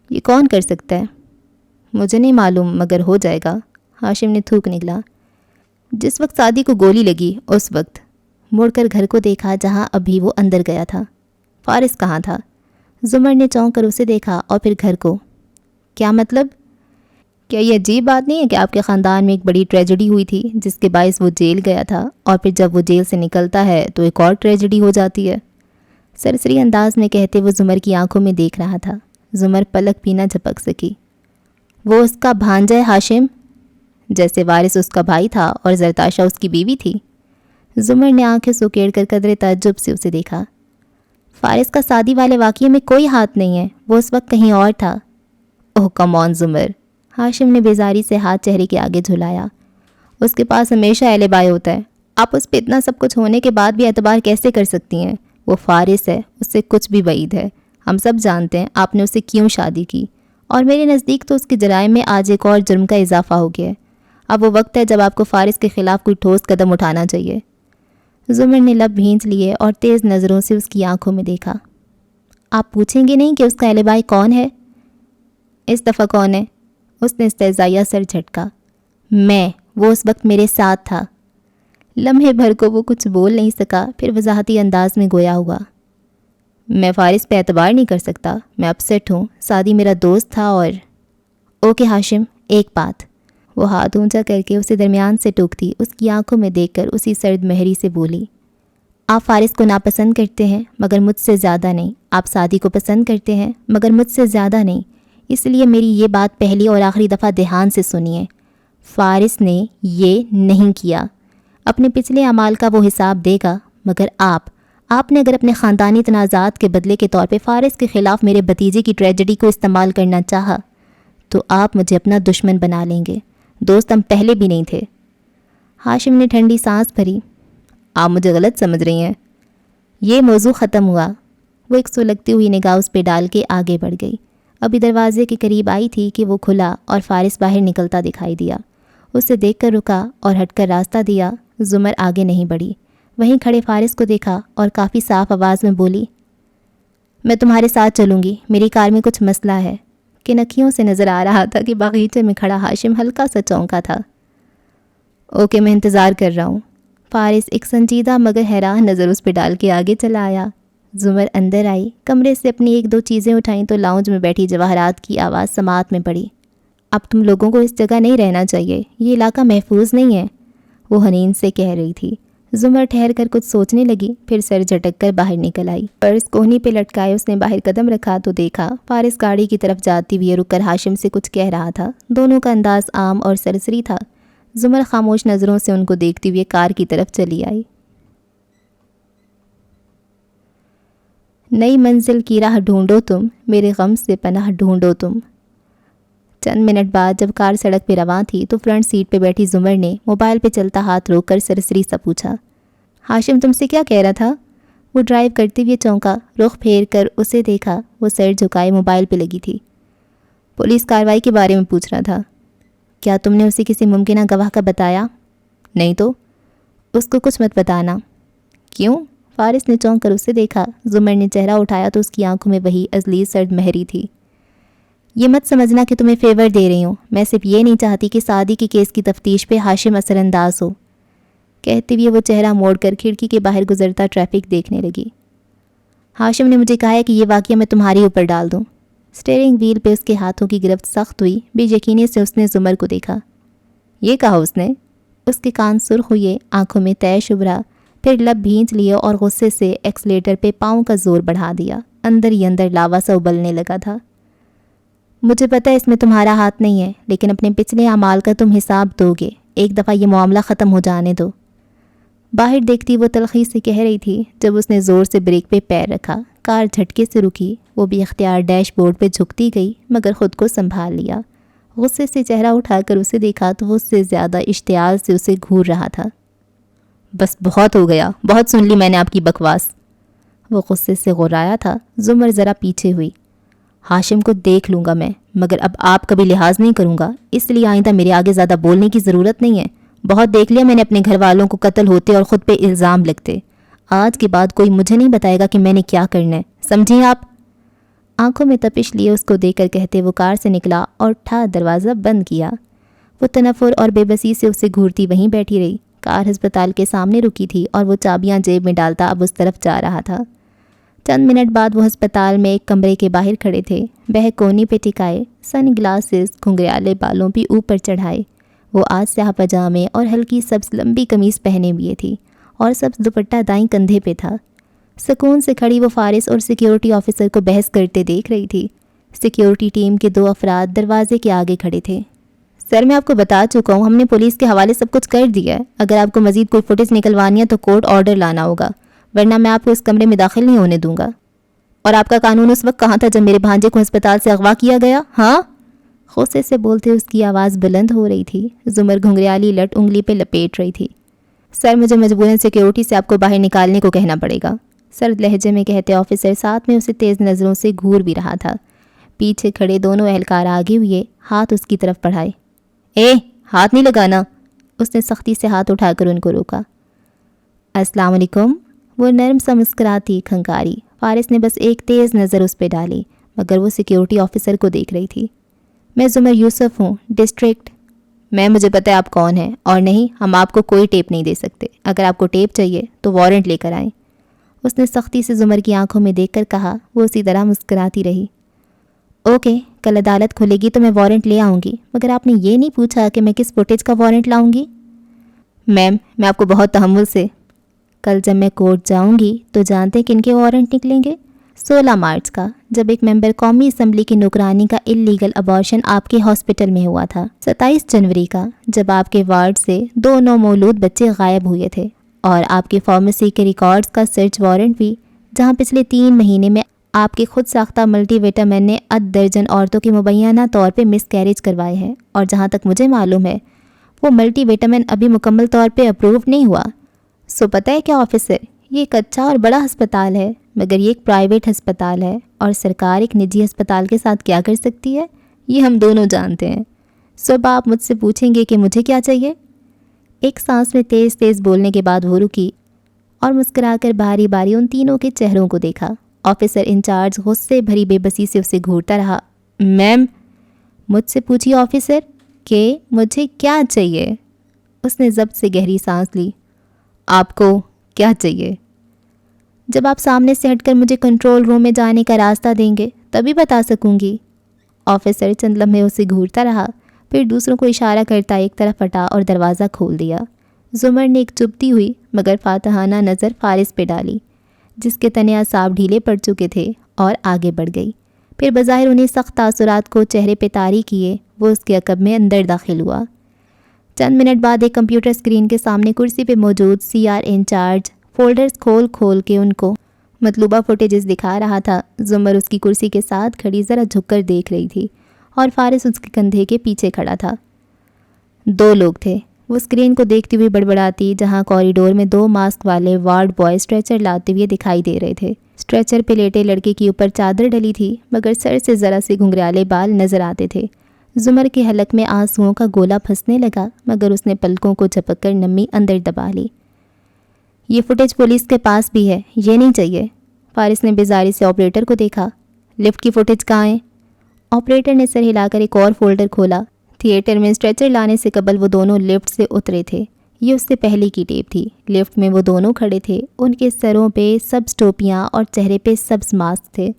یہ کون کر سکتا ہے؟ مجھے نہیں معلوم مگر ہو جائے گا، ہاشم نے تھوک نکلا۔ جس وقت سعدی کو گولی لگی اس وقت مڑ کر گھر کو دیکھا جہاں ابھی وہ اندر گیا تھا۔ فارس کہاں تھا؟ زمر نے چونک کر اسے دیکھا اور پھر گھر کو۔ کیا مطلب؟ کیا یہ عجیب بات نہیں ہے کہ آپ کے خاندان میں ایک بڑی ٹریجڈی ہوئی تھی جس کے باعث وہ جیل گیا تھا، اور پھر جب وہ جیل سے نکلتا ہے تو ایک اور ٹریجڈی ہو جاتی ہے؟ سرسری انداز میں کہتے وہ زمر کی آنکھوں میں دیکھ رہا تھا۔ زمر پلک بھی نہ جھپک سکی۔ وہ اس کا بھانجا ہے ہاشم، جیسے وارث اس کا بھائی تھا اور زرتاشا اس کی بیوی تھی۔ زمر نے آنکھیں سکیڑ کر قدرے تعجب سے اسے دیکھا۔ فارس کا سعدی والے واقعے میں کوئی ہاتھ نہیں ہے، وہ اس وقت کہیں اور تھا۔ اوہ کم آن زمر، ہاشم نے بیزاری سے ہاتھ چہرے کے آگے جھلایا۔ اس کے پاس ہمیشہ البائی ہوتا ہے، آپ اس پہ اتنا سب کچھ ہونے کے بعد بھی اعتبار کیسے کر سکتی ہیں؟ وہ فارس ہے، اس سے کچھ بھی بعید ہے۔ ہم سب جانتے ہیں آپ نے اسے کیوں شادی کی، اور میرے نزدیک تو اس کے جرائم میں آج ایک اور جرم کا اضافہ ہو گیا ہے۔ اب وہ وقت ہے جب آپ کو فارس کے خلاف کوئی ٹھوس قدم اٹھانا چاہیے۔ زمر نے لب بھینچ لیے اور تیز نظروں سے اس کی آنکھوں میں دیکھا۔ آپ پوچھیں گے نہیں کہ اس کا البائی کون ہے؟ اس دفعہ کون ہے؟ اس نے استہزائیہ سر جھٹکا۔ میں، وہ اس وقت میرے ساتھ تھا۔ لمحے بھر کو وہ کچھ بول نہیں سکا، پھر وضاحتی انداز میں گویا ہوا۔ میں فارس پہ اعتبار نہیں کر سکتا، میں اپسیٹ ہوں، سعدی میرا دوست تھا اور… اوکے ہاشم، ایک بات۔ وہ ہاتھ اونچا کر کے اسے درمیان سے ٹوکتی، اس کی آنکھوں میں دیکھ کر اسی سرد مہری سے بولی۔ آپ فارس کو ناپسند کرتے ہیں مگر مجھ سے زیادہ نہیں، آپ سعدی کو پسند کرتے ہیں مگر مجھ سے زیادہ نہیں، اس لیے میری یہ بات پہلی اور آخری دفعہ دھیان سے سنیے۔ فارس نے یہ نہیں کیا، اپنے پچھلے اعمال کا وہ حساب دے گا، مگر آپ نے اگر اپنے خاندانی تنازعات کے بدلے کے طور پہ فارس کے خلاف میرے بھتیجے کی ٹریجڈی کو استعمال کرنا چاہا تو آپ مجھے اپنا دشمن بنا لیں گے۔ دوست ہم پہلے بھی نہیں تھے۔ ہاشم نے ٹھنڈی سانس بھری۔ آپ مجھے غلط سمجھ رہی ہیں۔ یہ موضوع ختم ہوا۔ وہ ایک سلگتی ہوئی نگاہ اس پہ ڈال کے آگے بڑھ گئی۔ ابھی دروازے کے قریب آئی تھی کہ وہ کھلا اور فارس باہر نکلتا دکھائی دیا۔ اسے دیکھ کر رکا اور ہٹ کر راستہ دیا۔ زمر آگے نہیں بڑھی، وہیں کھڑے فارس کو دیکھا اور کافی صاف آواز میں بولی، میں تمہارے ساتھ چلوں گی، میری کار میں کچھ مسئلہ ہے۔ کنکھیوں سے نظر آ رہا تھا کہ باغیچے میں کھڑا ہاشم ہلکا سا چونکا تھا۔ اوکے، میں انتظار کر رہا ہوں۔ فارس ایک سنجیدہ مگر حیران نظر اس پہ ڈال کے آگے چلا آیا۔ زمر اندر آئی، کمرے سے اپنی ایک دو چیزیں اٹھائیں تو لاؤنج میں بیٹھی جواہرات کی آواز سماعت میں پڑی۔ اب تم لوگوں کو اس جگہ نہیں رہنا چاہیے، یہ علاقہ محفوظ نہیں ہے، وہ حنین سے کہہ رہی تھی۔ زمر ٹھہر کر کچھ سوچنے لگی، پھر سر جھٹک کر باہر نکل آئی۔ پرس کوہنی پہ لٹکائے اس نے باہر قدم رکھا تو دیکھا فارس گاڑی کی طرف جاتی ہوئی رک کر ہاشم سے کچھ کہہ رہا تھا۔ دونوں کا انداز عام اور سرسری تھا۔ زمر خاموش نظروں سے ان کو دیکھتی ہوئے کار کی طرف چلی آئی۔ نئی منزل کی راہ ڈھونڈو تم، میرے غم سے پناہ ڈھونڈو تم۔ چند منٹ بعد جب کار سڑک پہ رواں تھی تو فرنٹ سیٹ پہ بیٹھی زمر نے موبائل پہ چلتا ہاتھ روک کر سرسری سا پوچھا، ہاشم تم سے کیا کہہ رہا تھا؟ وہ ڈرائیو کرتے ہوئے چونکا، رخ پھیر کر اسے دیکھا۔ وہ سر جھکائے موبائل پہ لگی تھی۔ پولیس کارروائی کے بارے میں پوچھ رہا تھا۔ کیا تم نے اسے کسی ممکنہ گواہ کا بتایا؟ نہیں تو؟ اس کو کچھ مت بتانا۔ کیوں؟ فارس نے چونک کر اسے دیکھا۔ زمر نے چہرہ اٹھایا تو اس کی آنکھوں میں وہی ازلی سرد مہری تھی۔ یہ مت سمجھنا کہ تمہیں فیور دے رہی ہوں، میں صرف یہ نہیں چاہتی کہ سعدی کے کیس کی تفتیش پہ ہاشم اثر انداز ہو۔ کہتے ہوئے وہ چہرہ موڑ کر کھڑکی کے باہر گزرتا ٹریفک دیکھنے لگی۔ ہاشم نے مجھے کہا ہے کہ یہ واقعہ میں تمہارے اوپر ڈال دوں۔ اسٹیئرنگ وہیل پہ اس کے ہاتھوں کی گرفت سخت ہوئی، بے یقینی سے اس نے زمر کو دیکھا۔ یہ کہا اس نے؟ اس کے کان سرخ ہوئے، آنکھوں میں طیش ابھرا، پھر لب بھینچ لیے اور غصے سے ایکسلیٹر پہ پاؤں کا زور بڑھا دیا۔ اندر ہی اندر لاوا سا ابلنے لگا تھا۔ مجھے پتہ ہے اس میں تمہارا ہاتھ نہیں ہے، لیکن اپنے پچھلے اعمال کا تم حساب دو گے، ایک دفعہ یہ معاملہ ختم ہو جانے دو۔ باہر دیکھتی وہ تلخی سے کہہ رہی تھی جب اس نے زور سے بریک پہ پیر رکھا۔ کار جھٹکے سے رکی، وہ بھی اختیار ڈیش بورڈ پہ جھکتی گئی مگر خود کو سنبھال لیا۔ غصے سے چہرہ اٹھا کر اسے دیکھا تو وہ اس سے زیادہ اشتعال سے اسے گھور رہا تھا۔ بس بہت ہو گیا، بہت سن لی میں نے آپ کی بکواس۔ وہ غصے سے غرایا تھا۔ زمر ذرا پیچھے ہوئی۔ ہاشم کو دیکھ لوں گا میں، مگر اب آپ کبھی لحاظ نہیں کروں گا، اس لیے آئندہ میرے آگے زیادہ بولنے کی ضرورت نہیں ہے۔ بہت دیکھ لیا میں نے اپنے گھر والوں کو قتل ہوتے اور خود پہ الزام لگتے۔ آج کے بعد کوئی مجھے نہیں بتائے گا کہ میں نے کیا کرنا ہے، سمجھیں آپ؟ آنکھوں میں تپش لیے اس کو دیکھ کر کہتے وہ کار سے نکلا اور ٹھا دروازہ بند کیا۔ وہ تنفر اور بے بسی سے اسے گھورتی وہیں بیٹھی رہی۔ کار ہسپتال کے سامنے رکی تھی اور وہ چابیاں جیب میں ڈالتا اب اس طرف جا رہا تھا۔ چند منٹ بعد وہ ہسپتال میں ایک کمرے کے باہر کھڑے تھے، بہ کونی پہ ٹکائے، سن گلاسز گھنگریالے بالوں پہ اوپر چڑھائے۔ وہ آج سیاہ پاجامے اور ہلکی سبز لمبی قمیص پہنے ہوئے تھی اور سبز دوپٹہ دائیں کندھے پہ تھا۔ سکون سے کھڑی وہ فارس اور سیکیورٹی آفیسر کو بحث کرتے دیکھ رہی تھی۔ سیکیورٹی ٹیم کے 2 افراد دروازے کے آگے کھڑے تھے۔ سر میں آپ کو بتا چکا ہوں، ہم نے پولیس کے حوالے سب کچھ کر دیا ہے۔ اگر آپ کو مزید کوئی فوٹیج نکلوانی ہے تو کورٹ آرڈر لانا ہوگا، ورنہ میں آپ کو اس کمرے میں داخل نہیں ہونے دوں گا۔ اور آپ کا قانون اس وقت کہاں تھا جب میرے بھانجے کو ہسپتال سے اغوا کیا گیا؟ ہاں؟ غصے سے بولتے اس کی آواز بلند ہو رہی تھی۔ زمر گھنگریالی لٹ انگلی پہ لپیٹ رہی تھی۔ سر مجھے مجبوراً سیکیورٹی سے آپ کو باہر نکالنے کو کہنا پڑے گا، سرد لہجے میں کہتے آفیسر ساتھ میں اسے تیز نظروں سے گھور بھی رہا تھا۔ پیچھے کھڑے دونوں اہلکار آگے ہوئے، ہاتھ اس کی طرف بڑھائے۔ اے ہاتھ نہیں لگانا، اس نے سختی سے ہاتھ اٹھا کر ان کو روکا۔ السلام علیکم، وہ نرم سا مسکراتی کھنکاری۔ فارس نے بس ایک تیز نظر اس پہ ڈالی، مگر وہ سیکیورٹی آفیسر کو دیکھ رہی تھی۔ میں زمر یوسف ہوں، ڈسٹرکٹ۔ مجھے پتہ ہے آپ کون ہیں، اور نہیں، ہم آپ کو کوئی ٹیپ نہیں دے سکتے۔ اگر آپ کو ٹیپ چاہیے تو وارنٹ لے کر آئیں، اس نے سختی سے زمر کی آنکھوں میں دیکھ کر کہا۔ وہ اسی طرح مسکراتی رہی۔ اوکے، کل عدالت کھلے گی تو میں وارنٹ لے آؤں گی، مگر آپ نے یہ نہیں پوچھا کہ میں کس فوٹیج کا وارنٹ لاؤں گی؟ میم میں آپ کو بہت تحمل سے، کل جب میں کورٹ جاؤں گی تو جانتے ہیں کن کے وارنٹ نکلیں گے؟ 16 مارچ کا، جب ایک ممبر قومی اسمبلی کی نوکرانی کا اللیگل ابارشن آپ کے ہاسپٹل میں ہوا تھا۔ 27 جنوری کا، جب آپ کے وارڈ سے 2 نومولود بچے غائب ہوئے تھے، اور آپ کے فارمیسی کے ریکارڈز کا سرچ وارنٹ بھی، جہاں پچھلے 3 مہینے میں آپ کے خود ساختہ ملٹی وٹامن نے 8 درجن عورتوں کے مبینہ طور پہ مس کیریج کروائے ہیں، اور جہاں تک مجھے معلوم ہے وہ ملٹی وٹامن ابھی مکمل طور پہ اپروو نہیں ہوا۔ سو پتہ ہے کیا آفیسر، یہ ایک اچھا اور بڑا ہسپتال ہے، مگر یہ ایک پرائیویٹ ہسپتال ہے، اور سرکار ایک نجی ہسپتال کے ساتھ کیا کر سکتی ہے یہ ہم دونوں جانتے ہیں۔ سو اب آپ مجھ سے پوچھیں گے کہ مجھے کیا چاہیے؟ ایک سانس میں تیز تیز بولنے کے بعد وہ رکی اور مسکرا کر باری باری ان تینوں کے چہروں کو دیکھا۔ آفیسر انچارج غصے بھری بے بسی سے اسے گھورتا رہا۔ میم مجھ سے پوچھیے آفیسر کہ مجھے کیا چاہیے؟ اس نے ضبط سے گہری سانس لی۔ آپ کو کیا چاہیے؟ جب آپ سامنے سے ہٹ کر مجھے کنٹرول روم میں جانے کا راستہ دیں گے تبھی بتا سکوں گی۔ آفیسر چند لمحے اسے گھورتا رہا، پھر دوسروں کو اشارہ کرتا ایک طرف ہٹا اور دروازہ کھول دیا۔ زمر نے ایک چبھتی ہوئی مگر فاتحانہ نظر فارس پہ ڈالی، جس کے تنے اعصاب ڈھیلے پڑ چکے تھے، اور آگے بڑھ گئی۔ پھر بظاہر انہیں سخت تاثرات کو چہرے پہ طاری کیے وہ اس کے عقب میں اندر داخل ہوا۔ چند منٹ بعد ایک کمپیوٹر اسکرین کے سامنے کرسی پہ موجود CR انچارج فولڈرز کھول کے ان کو مطلوبہ فوٹیجز دکھا رہا تھا۔ زمر اس کی کرسی کے ساتھ کھڑی ذرا جھک کر دیکھ رہی تھی، اور فارس اس کے کندھے کے پیچھے کھڑا تھا۔ 2 لوگ تھے، وہ اسکرین کو دیکھتی ہوئی بڑبڑاتی، جہاں کوریڈور میں 2 ماسک والے وارڈ بوائے اسٹریچر لاتے ہوئے دکھائی دے رہے تھے۔ اسٹریچر پہ لیٹے لڑکے کی اوپر چادر ڈلی تھی، مگر سر سے ذرا سے گھنگریالے بال نظر آتے تھے۔ زمر کے حلق میں آنسوؤں کا گولا پھنسنے لگا، مگر اس نے پلکوں کو جھپک کر نمی اندر دبا لی۔ یہ فوٹیج پولیس کے پاس بھی ہے، یہ نہیں چاہیے۔ فارس نے بیزاری سے آپریٹر کو دیکھا۔ لفٹ کی فوٹیج کہاں ہے؟ آپریٹر نے سر ہلا کر ایک اور فولڈر کھولا۔ تھیٹر میں اسٹریچر لانے سے قبل وہ دونوں لفٹ سے اترے تھے، یہ اس سے پہلے کی ٹیپ تھی۔ لفٹ میں وہ دونوں کھڑے تھے، ان کے سروں پہ سبز ٹوپیاں اور چہرے پہ سبز ماسک تھے۔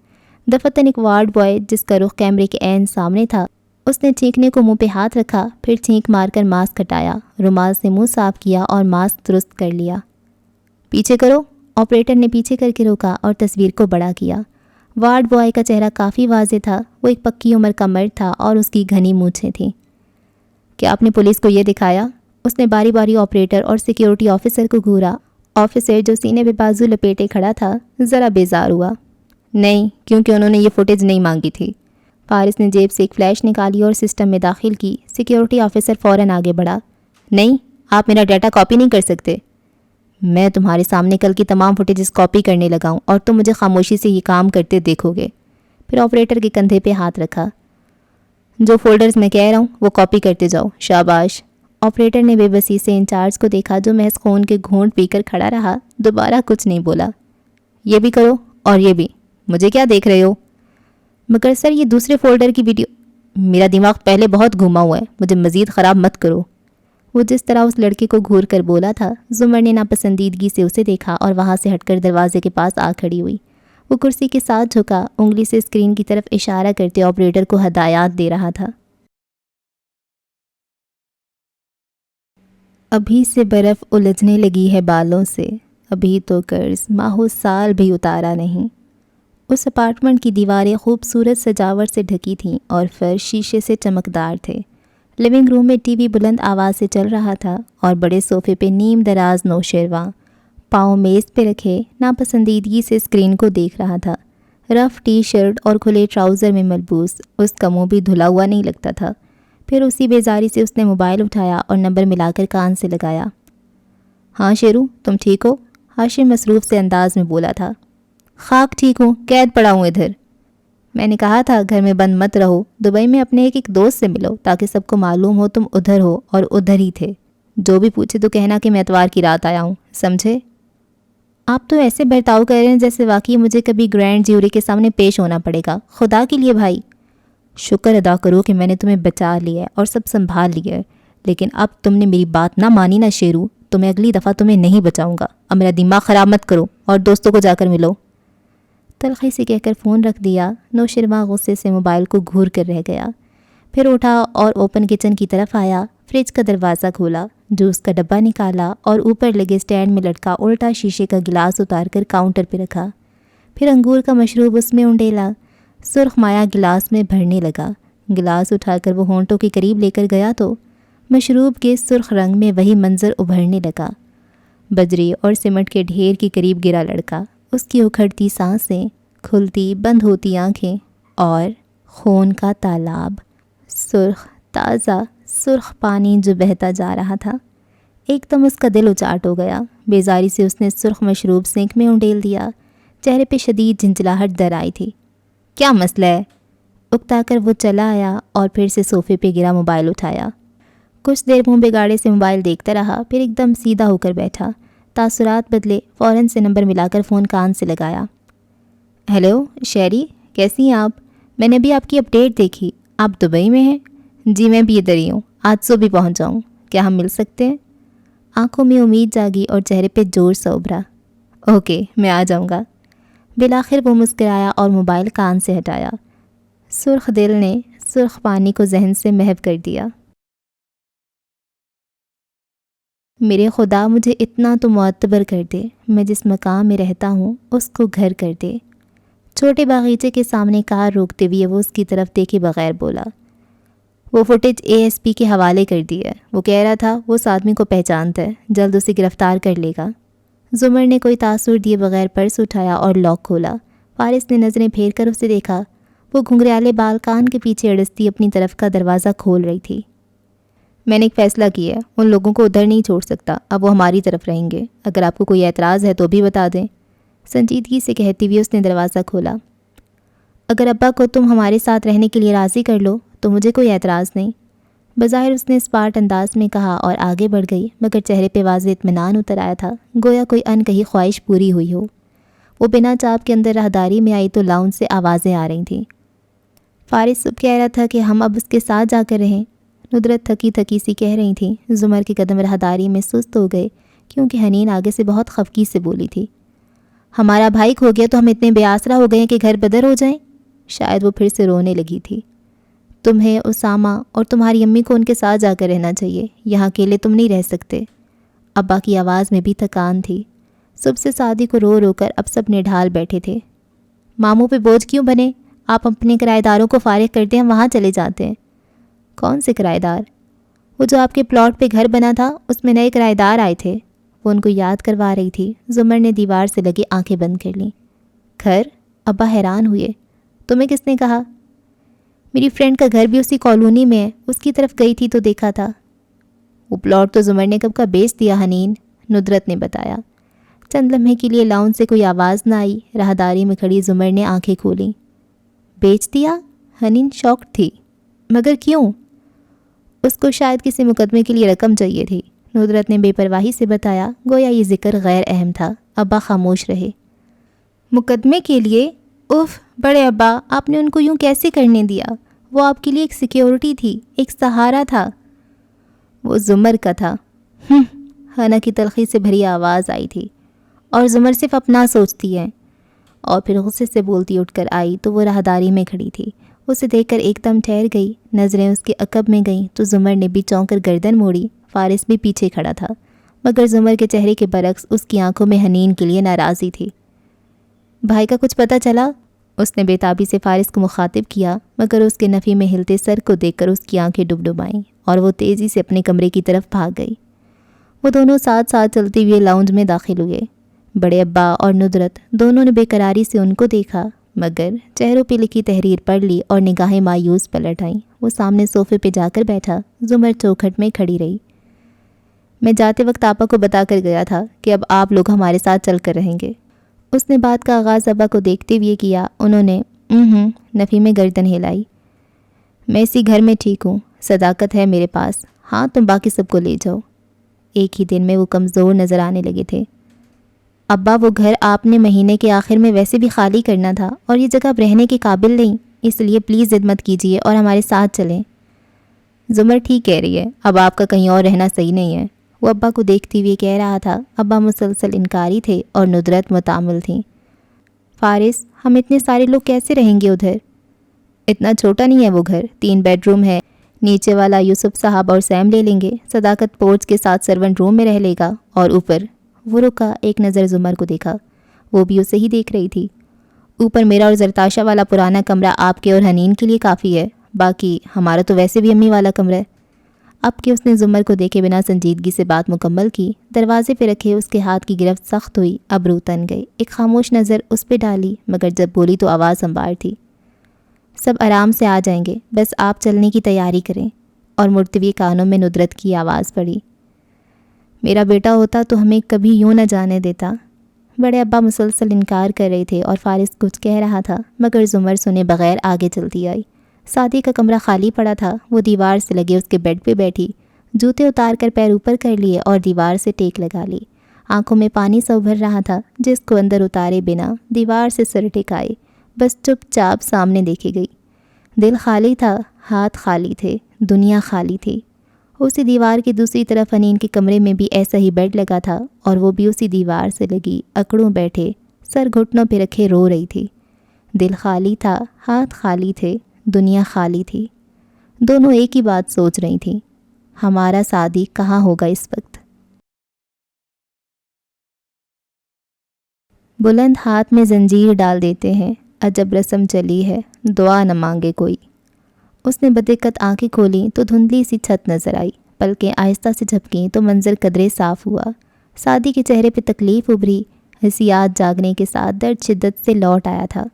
دفتن ایک وارڈ بوائے جس کا رخ کیمرے کے عین سامنے تھا، اس نے چھینکنے کو منہ پہ ہاتھ رکھا، پھر چھینک مار کر ماسک ہٹایا، رومال سے منہ صاف کیا اور ماسک درست کر لیا۔ پیچھے کرو، آپریٹر نے پیچھے کر کے روکا اور تصویر کو بڑا کیا۔ وارڈ بوائے کا چہرہ کافی واضح تھا، وہ ایک پکی عمر کا مرد تھا اور اس کی گھنی مونچھیں تھیں۔ کیا آپ نے پولیس کو یہ دکھایا؟ اس نے باری باری آپریٹر اور سیکیورٹی آفیسر کو گھورا۔ آفیسر جو سینے پہ بازو لپیٹے کھڑا تھا ذرا بیزار ہوا۔ نہیں، کیونکہ انہوں نے یہ فوٹیج نہیں مانگی تھی۔ فارس نے جیب سے ایک فلیش نکالی اور سسٹم میں داخل کی۔ سیکیورٹی آفیسر فوراً آگے بڑھا۔ نہیں، آپ میرا ڈیٹا کاپی نہیں کر سکتے۔ میں تمہارے سامنے کل کی تمام فوٹیجز کاپی کرنے لگا ہوں اور تم مجھے خاموشی سے یہ کام کرتے دیکھو گے۔ پھر آپریٹر کے کندھے پہ ہاتھ رکھا. جو فولڈرز میں کہہ رہا ہوں وہ کاپی کرتے جاؤ. شاباش. آپریٹر نے بے بسی سے انچارج کو دیکھا جو محض خون کے گھونٹ پی کر کھڑا رہا. دوبارہ کچھ نہیں بولا. یہ بھی کرو اور یہ بھی. مجھے کیا دیکھ رہے ہو؟ مگر سر یہ دوسرے فولڈر کی ویڈیو. میرا دماغ پہلے بہت گھوما ہوا ہے, مجھے مزید خراب مت کرو. وہ جس طرح اس لڑکے کو گھور کر بولا تھا, زمر نے ناپسندیدگی سے اسے دیکھا اور وہاں سے ہٹ کر دروازے کے پاس آ کھڑی ہوئی. وہ کرسی کے ساتھ جھکا, انگلی سے اسکرین کی طرف اشارہ کرتے آپریٹر کو ہدایات دے رہا تھا. ابھی سے برف الجھنے لگی ہے بالوں سے, ابھی تو قرض ماہو سال بھی اتارا نہیں. اس اپارٹمنٹ کی دیواریں خوبصورت سجاوٹ سے ڈھکی تھیں اور فرش شیشے سے چمکدار تھے. لیونگ روم میں ٹی وی بلند آواز سے چل رہا تھا اور بڑے صوفے پہ نیم دراز نوشیرواں پاؤں میز پہ رکھے ناپسندیدگی سے اسکرین کو دیکھ رہا تھا. رف ٹی شرٹ اور کھلے ٹراؤزر میں ملبوس اس کا منہ بھی دھلا ہوا نہیں لگتا تھا. پھر اسی بیزاری سے اس نے موبائل اٹھایا اور نمبر ملا کر کان سے لگایا. ہاں شیرو, تم ٹھیک ہو؟ ہاشم مصروف سے انداز میں بولا تھا. خاک ٹھیک ہوں, قید پڑا ہوں ادھر. میں نے کہا تھا گھر میں بند مت رہو, دبئی میں اپنے ایک دوست سے ملو تاکہ سب کو معلوم ہو تم ادھر ہو اور ادھر ہی تھے. جو بھی پوچھے تو کہنا کہ میں اتوار کی رات آیا ہوں, سمجھے؟ آپ تو ایسے برتاؤ کر رہے ہیں جیسے واقعی مجھے کبھی گرینڈ جیوری کے سامنے پیش ہونا پڑے گا. خدا کے لیے بھائی, شکر ادا کرو کہ میں نے تمہیں بچا لیا ہے اور سب سنبھال لیا ہے, لیکن اب تم نے میری بات نہ مانی نا شیرو, تو میں اگلی دفعہ تمہیں نہیں بچاؤں گا. اب میرا دماغ خراب مت کرو اور دوستوں کو جا کر ملو. تلخی سے کہہ کر فون رکھ دیا. نوشرواں غصے سے موبائل کو گھور کر رہ گیا. پھر اٹھا اور اوپن کچن کی طرف آیا. فریج کا دروازہ کھولا, جوس کا ڈبہ نکالا اور اوپر لگے سٹینڈ میں لٹکا الٹا شیشے کا گلاس اتار کر کاؤنٹر پہ رکھا. پھر انگور کا مشروب اس میں انڈیلا. سرخ مایہ گلاس میں بھرنے لگا. گلاس اٹھا کر وہ ہونٹوں کے قریب لے کر گیا تو مشروب کے سرخ رنگ میں وہی منظر ابھرنے لگا. بجری اور سیمنٹ کے ڈھیر کے قریب گرا لڑکا, اس کی اکھڑتی سانسیں, کھلتی بند ہوتی آنکھیں اور خون کا تالاب, سرخ تازہ سرخ پانی جو بہتا جا رہا تھا. ایک دم اس کا دل اچاٹ ہو گیا. بیزاری سے اس نے سرخ مشروب سینک میں انڈیل دیا. چہرے پہ شدید جھنجھلاہٹ در آئی تھی. کیا مسئلہ ہے؟ اکتا کر وہ چلا آیا اور پھر سے صوفے پہ گرا موبائل اٹھایا. کچھ دیر منہ بگاڑے سے موبائل دیکھتا رہا, پھر ایک دم سیدھا ہو کر بیٹھا. تاثرات بدلے, فوراً سے نمبر ملا کر فون کان سے لگایا. ہیلو شیری, کیسی ہیں آپ؟ میں نے بھی آپ کی اپڈیٹ دیکھی. آپ دبئی میں ہیں؟ جی میں بھی ادھر ہی ہوں, آج صبح بھی پہنچ جاؤں. کیا ہم مل سکتے ہیں؟ آنکھوں میں امید جاگی اور چہرے پہ جوش سا ابھرا. اوکے, میں آ جاؤں گا. بالآخر وہ مسکرایا اور موبائل کان سے ہٹایا. سرخ دل نے سرخ پانی کو ذہن سے محو کر دیا. میرے خدا مجھے اتنا تو معتبر کر دے, میں جس مقام میں رہتا ہوں اس کو گھر کر دے. چھوٹے باغیچے کے سامنے کار روکتے ہوئے وہ اس کی طرف دیکھے بغیر بولا. وہ فوٹیج ASP کے حوالے کر دی ہے. وہ کہہ رہا تھا وہ اس آدمی کو پہچانتا ہے, جلد اسے گرفتار کر لے گا. زمر نے کوئی تاثر دیے بغیر پرس اٹھایا اور لاک کھولا. فارس نے نظریں پھیر کر اسے دیکھا. وہ گھنگریالے بال کان کے پیچھے اڑستی اپنی طرف کا دروازہ کھول رہی تھی. میں نے ایک فیصلہ کیا ہے, ان لوگوں کو ادھر نہیں چھوڑ سکتا. اب وہ ہماری طرف رہیں گے. اگر آپ کو کوئی اعتراض ہے تو بھی بتا دیں. سنجیدگی سے کہتی ہوئی اس نے دروازہ کھولا. اگر ابا کو تم ہمارے ساتھ رہنے کے لیے راضی کر لو تو مجھے کوئی اعتراض نہیں. بظاہر اس نے اسپارٹ انداز میں کہا اور آگے بڑھ گئی, مگر چہرے پہ واضح اطمینان اتر آیا تھا, گویا کوئی ان کہی خواہش پوری ہوئی ہو. وہ بنا چاپ کے اندر راہداری میں آئی تو لاؤنج سے آوازیں آ رہی تھیں. فارس صبح کہہ رہا تھا کہ ہم اب اس کے ساتھ جا کر رہیں. ندرت تھکی تھکی سی کہہ رہی تھیں. زمر کے قدم راہداری میں سست ہو گئے کیونکہ حنین آگے سے بہت خفگی سے بولی تھی. ہمارا بھائی کھو گیا تو ہم اتنے بے آسرا ہو گئے ہیں کہ گھر بدر ہو جائیں. شاید وہ پھر سے رونے لگی تھی. تمہیں, اسامہ اور تمہاری امی کو ان کے ساتھ جا کر رہنا چاہیے. یہاں اکیلے تم نہیں رہ سکتے. ابا کی آواز میں بھی تھکان تھی. صبح سے سعدی کو رو رو کر اب سب نڈھال بیٹھے تھے. ماموں پہ بوجھ کیوں بنے؟ آپ اپنے کرایہ داروں کو فارغ کرتے ہیں, ہم وہاں چلے جاتے ہیں. کون سے کرایہ دار؟ وہ جو آپ کے پلاٹ پہ گھر بنا تھا اس میں نئے کرایہ دار آئے تھے. وہ ان کو یاد کروا رہی تھی. زمر نے دیوار سے لگی آنکھیں بند کر لیں. گھر؟ ابا حیران ہوئے. تمہیں کس نے کہا؟ میری فرینڈ کا گھر بھی اسی کالونی میں ہے, اس کی طرف گئی تھی تو دیکھا تھا. وہ پلاٹ تو زمر نے کب کا بیچ دیا حنین, ندرت نے بتایا. چند لمحے کے لیے لاؤنج سے کوئی آواز نہ آئی. راہداری میں کھڑی زمر نے آنکھیں کھولیں. بیچ دیا؟ حنین شاکڈ تھی۔ مگر کیوں؟ اس کو شاید کسی مقدمے کے لیے رقم چاہیے تھی، ندرت نے بے پرواہی سے بتایا، گویا یہ ذکر غیر اہم تھا۔ ابا خاموش رہے۔ مقدمے کے لیے؟ اف بڑے ابا، آپ نے ان کو یوں کیسے کرنے دیا؟ وہ آپ کے لیے ایک سیکیورٹی تھی، ایک سہارا تھا۔ وہ زمر کا تھا۔ حنا کی تلخی سے بھری آواز آئی تھی۔ اور زمر صرف اپنا سوچتی ہے۔ اور پھر غصے سے بولتی اٹھ کر آئی تو وہ راہداری میں کھڑی تھی۔ اسے دیکھ کر ایک دم ٹھہر گئی، نظریں اس کے عقب میں گئیں تو زمر نے بھی چونک کر گردن موڑی۔ فارس بھی پیچھے کھڑا تھا، مگر زمر کے چہرے کے برعکس اس کی آنکھوں میں حنین کے لیے ناراضی تھی۔ بھائی کا کچھ پتہ چلا؟ اس نے بے تابی سے فارس کو مخاطب کیا، مگر اس کے نفی میں ہلتے سر کو دیکھ کر اس کی آنکھیں ڈبڈبائیں اور وہ تیزی سے اپنے کمرے کی طرف بھاگ گئی۔ وہ دونوں ساتھ ساتھ چلتے ہوئے لاؤنج میں داخل ہوئے۔ بڑے ابا اور ندرت دونوں نے بے قراری سے ان کو دیکھا، مگر چہروں پہ لکھی تحریر پڑھ لی اور نگاہیں مایوس پلٹ آئیں۔ وہ سامنے صوفے پہ جا کر بیٹھا، زمر چوکھٹ میں کھڑی رہی۔ میں جاتے وقت آپا کو بتا کر گیا تھا کہ اب آپ لوگ ہمارے ساتھ چل کر رہیں گے۔ اس نے بات کا آغاز ابا کو دیکھتے ہوئے کیا۔ انہوں نے نفی میں گردن ہلائی۔ میں اسی گھر میں ٹھیک ہوں، صداقت ہے میرے پاس۔ ہاں تم باقی سب کو لے جاؤ۔ ایک ہی دن میں وہ کمزور نظر آنے لگے تھے۔ ابا وہ گھر آپ نے مہینے کے آخر میں ویسے بھی خالی کرنا تھا اور یہ جگہ اب رہنے کے قابل نہیں، اس لیے پلیز ضد مت کیجیے اور ہمارے ساتھ چلیں۔ زمر ٹھیک کہہ رہی ہے، اب آپ کا کہیں اور رہنا صحیح نہیں ہے، وہ ابا کو دیکھتے ہوئے کہہ رہا تھا۔ ابا مسلسل انکاری تھے اور ندرت متعامل تھیں۔ فارس، ہم اتنے سارے لوگ کیسے رہیں گے ادھر؟ اتنا چھوٹا نہیں ہے وہ گھر، 3 بیڈ روم ہے، نیچے والا یوسف صاحب اور سیم لے لیں گے، صداقت پورچ کے ساتھ سرونٹ روم میں رہ لے گا، اور اوپر وہ رکا، ایک نظر زمر کو دیکھا، وہ بھی اسے ہی دیکھ رہی تھی۔ اوپر میرا اور زرتاشا والا پرانا کمرہ آپ کے اور حنین کے لیے کافی ہے، باقی ہمارا تو ویسے بھی امی والا کمرہ ہے۔ اب کہ اس نے زمر کو دیکھے بنا سنجیدگی سے بات مکمل کی، دروازے پہ رکھے اس کے ہاتھ کی گرفت سخت ہوئی، ابرو تن گئے، ایک خاموش نظر اس پہ ڈالی، مگر جب بولی تو آواز ہموار تھی۔ سب آرام سے آ جائیں گے، بس آپ چلنے کی تیاری کریں۔ اور مڑتے ہوئے کانوں میں ندرت کی آواز پڑی، میرا بیٹا ہوتا تو ہمیں کبھی یوں نہ جانے دیتا۔ بڑے ابا مسلسل انکار کر رہے تھے اور فارس کچھ کہہ رہا تھا، مگر زمر سنے بغیر آگے چلتی آئی۔ سعدی کا کمرہ خالی پڑا تھا، وہ دیوار سے لگے اس کے بیڈ پہ بیٹھی، جوتے اتار کر پیر اوپر کر لیے اور دیوار سے ٹیک لگا لی۔ آنکھوں میں پانی سا ابھر رہا تھا، جس کو اندر اتارے بنا دیوار سے سر ٹکائے بس چپ چاپ سامنے دیکھی گئی۔ دل خالی تھا، ہاتھ خالی تھے، دنیا خالی تھی۔ اسی دیوار کی دوسری طرف حنین کے کمرے میں بھی ایسا ہی بیڈ لگا تھا، اور وہ بھی اسی دیوار سے لگی اکڑوں بیٹھے سر گھٹنوں پہ رکھے رو رہی تھی۔ دل خالی تھا، ہاتھ خالی تھے، دنیا خالی تھی۔ دونوں ایک ہی بات سوچ رہی تھیں، ہمارا سعدی کہاں ہوگا اس وقت؟ بلند ہاتھ میں زنجیر ڈال دیتے ہیں، عجب رسم چلی ہے، دعا نہ مانگے کوئی۔ اس نے بدقت آنکھیں کھولیں تو دھندلی سی چھت نظر آئی، پلکیں آہستہ سے جھپکیں تو منظر قدرے صاف ہوا۔ سعدی کے چہرے پہ تکلیف ابھری، حسیات جاگنے کے ساتھ درد شدت سے لوٹ آیا تھا۔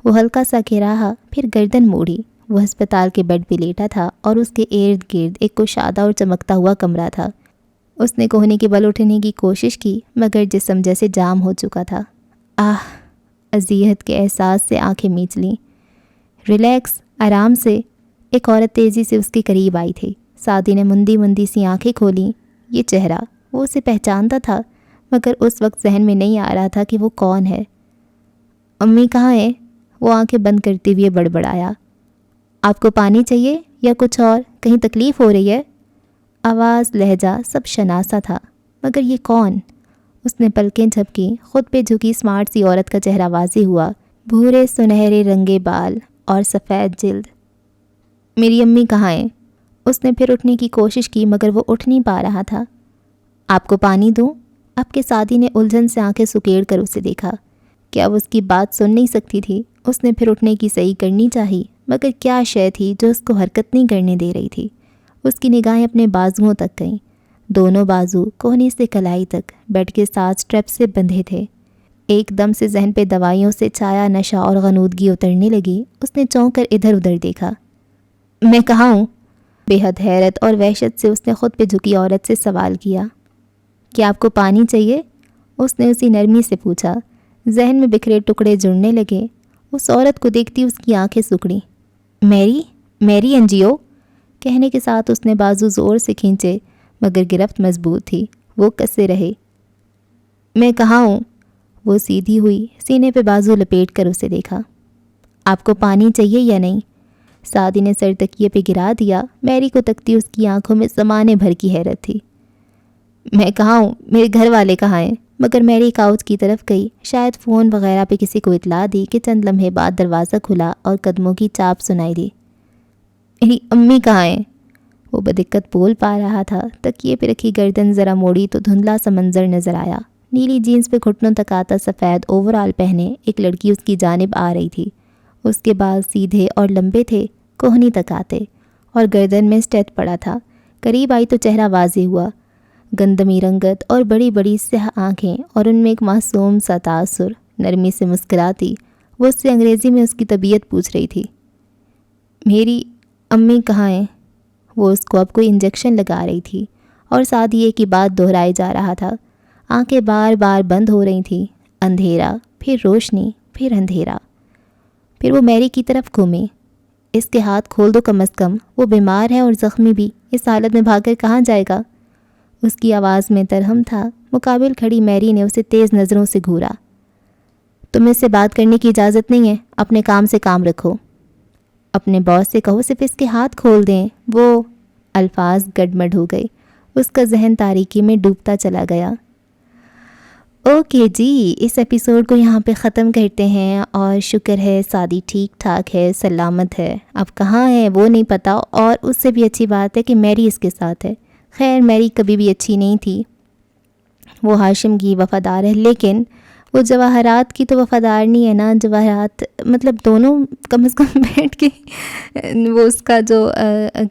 وہ ہلکا سا گراہا، پھر گردن موڑی۔ وہ ہسپتال کے بیڈ پہ لیٹا تھا اور اس کے ارد گرد ایک کشادہ اور چمکتا ہوا کمرہ تھا۔ اس نے کوہنے کے بل اٹھنے کی کوشش کی، مگر جسم جیسے جام ہو چکا تھا۔ اذیت کے احساس سے آنکھیں میچ لیں۔ ریلیکس، آرام سے، ایک عورت تیزی سے اس کے قریب آئی تھی۔ سعدی نے مندی مندی سی آنکھیں کھولیں۔ یہ چہرہ وہ اسے پہچانتا تھا، مگر اس وقت ذہن میں نہیں آ رہا تھا کہ وہ کون ہے۔ امی کہاں ہے؟ وہ آنکھیں بند کرتے ہوئے بڑبڑایا۔ آپ کو پانی چاہیے یا کچھ اور؟ کہیں تکلیف ہو رہی ہے؟ آواز، لہجہ سب شناسا تھا، مگر یہ کون؟ اس نے پلکیں جھپکیں، خود پہ جھکی اسمارٹ سی عورت کا چہرہ واضح ہوا، بھورے سنہرے رنگے بال اور سفید جلد۔ میری امی کہاں ہیں؟ اس نے پھر اٹھنے کی کوشش کی، مگر وہ اٹھ نہیں پا رہا تھا۔ آپ کو پانی دوں؟ اب کے سعدی نے الجھن سے آنکھیں سکیڑ کر اسے دیکھا۔ کیا وہ اس کی بات سن نہیں سکتی تھی؟ اس نے پھر اٹھنے کی صحیح کرنی چاہی، مگر کیا شے تھی جو اس کو حرکت نہیں کرنے دے رہی تھی؟ اس کی نگاہیں اپنے بازوؤں تک گئیں۔ دونوں بازو کوہنی سے کلائی تک بیڈ کے ساتھ سٹریپ سے بندھے تھے۔ ایک دم سے ذہن پہ دوائیوں سے چھایا نشہ اور غنودگی اترنے لگی۔ اس نے چونک کر ادھر ادھر دیکھا۔ میں کہاں ہوں؟ بے حد حیرت اور وحشت سے اس نے خود پہ جھکی عورت سے سوال کیا۔ کیا آپ کو پانی چاہیے؟ اس نے اسی نرمی سے پوچھا۔ ذہن میں بکھرے ٹکڑے جڑنے لگے۔ اس عورت کو دیکھتی اس کی آنکھیں سکڑیں۔ میری انجیو کہنے کے ساتھ اس نے بازو زور سے کھینچے، مگر گرفت مضبوط تھی، وہ کسے رہے۔ میں کہاں ہوں؟ وہ سیدھی ہوئی، سینے پہ بازو لپیٹ کر اسے دیکھا۔ آپ کو پانی چاہیے یا نہیں؟ سعدی نے سر تکیے پہ گرا دیا۔ میری کو تکتی اس کی آنکھوں میں زمانے بھر کی حیرت تھی۔ میں کہاں ہوں؟ میرے گھر والے کہاں ہیں؟ مگر میری کاؤچ کی طرف گئی، شاید فون وغیرہ پہ کسی کو اطلاع دی کہ چند لمحے بعد دروازہ کھلا اور قدموں کی چاپ سنائی دی۔ میری امی کہاں ہیں؟ وہ بدقت بول پا رہا تھا۔ تکیے پہ رکھی گردن ذرا موڑی تو دھندلا سا منظر نظر آیا۔ نیلی جینس پہ گھٹنوں تک آتا سفید اوور آل پہنے ایک لڑکی اس کی جانب آ رہی تھی۔ اس کے بال سیدھے اور لمبے تھے، کوہنی تک آتے، اور گردن میں اسٹیٹ پڑا تھا۔ قریب آئی تو چہرہ واضح ہوا، گندمی رنگت اور بڑی بڑی سیاہ آنکھیں، اور ان میں ایک معصوم سا تاثر۔ نرمی سے مسکراتی وہ اس سے انگریزی میں اس کی طبیعت پوچھ رہی تھی۔ میری امی کہاں ہیں؟ وہ اس کو اب کوئی انجیکشن لگا رہی تھی اور ساتھ یہ کی بات دہرائے جا رہا تھا۔ آنکھیں بار بار بند ہو رہی تھیں۔ اندھیرا، پھر روشنی، پھر اندھیرا۔ پھر وہ میری کی طرف گھومی۔ اس کے ہاتھ کھول دو کم از کم، وہ بیمار ہے اور زخمی بھی، اس حالت میں بھاگ کر کہاں جائے گا؟ اس کی آواز میں ترہم تھا۔ مقابل کھڑی میری نے اسے تیز نظروں سے گھورا۔ تمہیں اس سے بات کرنے کی اجازت نہیں ہے، اپنے کام سے کام رکھو۔ اپنے باس سے کہو صرف اس کے ہاتھ کھول دیں۔ وہ الفاظ گڈمڈ ہو گئے، اس کا ذہن تاریکی میں ڈوبتا چلا گیا۔ اوکے جی، اس ایپیسوڈ کو یہاں پہ ختم کرتے ہیں، اور شکر ہے سعدی ٹھیک ٹھاک ہے، سلامت ہے۔ اب کہاں ہے وہ نہیں پتا، اور اس سے بھی اچھی بات ہے کہ میری اس کے ساتھ ہے۔ خیر میری کبھی بھی اچھی نہیں تھی، وہ ہاشم کی وفادار ہے، لیکن وہ جواہرات کی تو وفادار نہیں ہے نا۔ جواہرات مطلب دونوں کم از کم بیٹھ کے وہ اس کا جو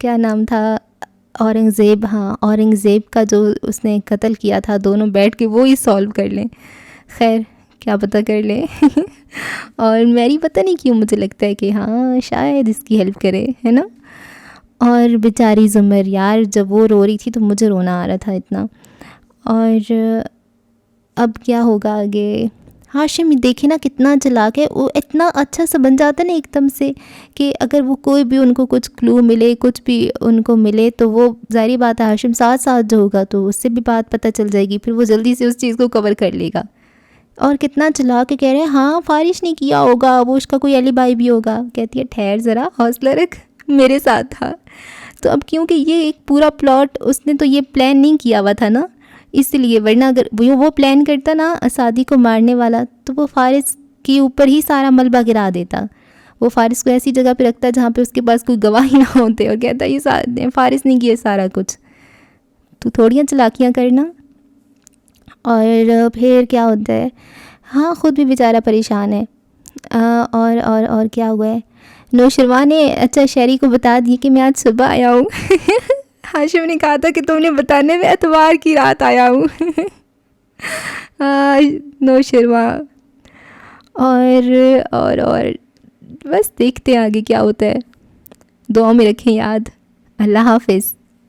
کیا نام تھا، اورنگزیب، ہاں اورنگزیب کا جو اس نے قتل کیا تھا، دونوں بیٹھ کے وہی سالو کر لیں۔ خیر کیا پتہ کر لیں۔ اور میری پتہ نہیں کیوں مجھے لگتا ہے کہ ہاں شاید اس کی ہیلپ کرے، ہے نا۔ اور بیچاری زمر یار، جب وہ رو رہی تھی تو مجھے رونا آ رہا تھا اتنا۔ اور اب کیا ہوگا آگے؟ ہاشم دیکھے نا کتنا چلاک ہے، وہ اتنا اچھا سا بن جاتا ہے نا ایک دم سے، کہ اگر وہ کوئی بھی ان کو کچھ کلو ملے، کچھ بھی ان کو ملے، تو وہ ظاہری بات ہے ہاشم ساتھ جو ہوگا تو اس سے بھی بات پتہ چل جائے گی، پھر وہ جلدی سے اس چیز کو کور کر لے گا۔ اور کتنا چلا کے کہہ رہے ہیں ہاں فارش نہیں کیا ہوگا، وہ اس کا کوئی علی بائی بھی ہوگا۔ کہتی ہے ٹھہر ذرا، حوصلہ رکھ، میرے ساتھ تھا۔ تو اب کیونکہ یہ ایک پورا پلاٹ اس نے تو یہ پلان نہیں کیا ہوا تھا نا، اس لیے، ورنہ اگر وہ پلان کرتا نا سعدی کو مارنے والا، تو وہ فارس کے اوپر ہی سارا ملبہ گرا دیتا۔ وہ فارس کو ایسی جگہ پہ رکھتا جہاں پہ اس کے پاس کوئی گواہی نہ ہوتے، اور کہتا یہ فارس نے کیا سارا کچھ، تو تھوڑیاں چلاکیاں کرنا۔ اور پھر کیا ہوتا ہے، ہاں خود بھی بیچارہ پریشان ہے۔ اور کیا ہوا ہے، نوشروا نے اچھا شہری کو بتا دی کہ میں آج صبح آیا ہوں۔ ہاشم نے کہا تھا کہ تم نے بتانے میں اتوار کی رات آیا ہوں۔ نوشروا اور بس دیکھتے ہیں آگے کیا ہوتا ہے۔ دعاؤں میں رکھیں یاد۔ اللہ حافظ۔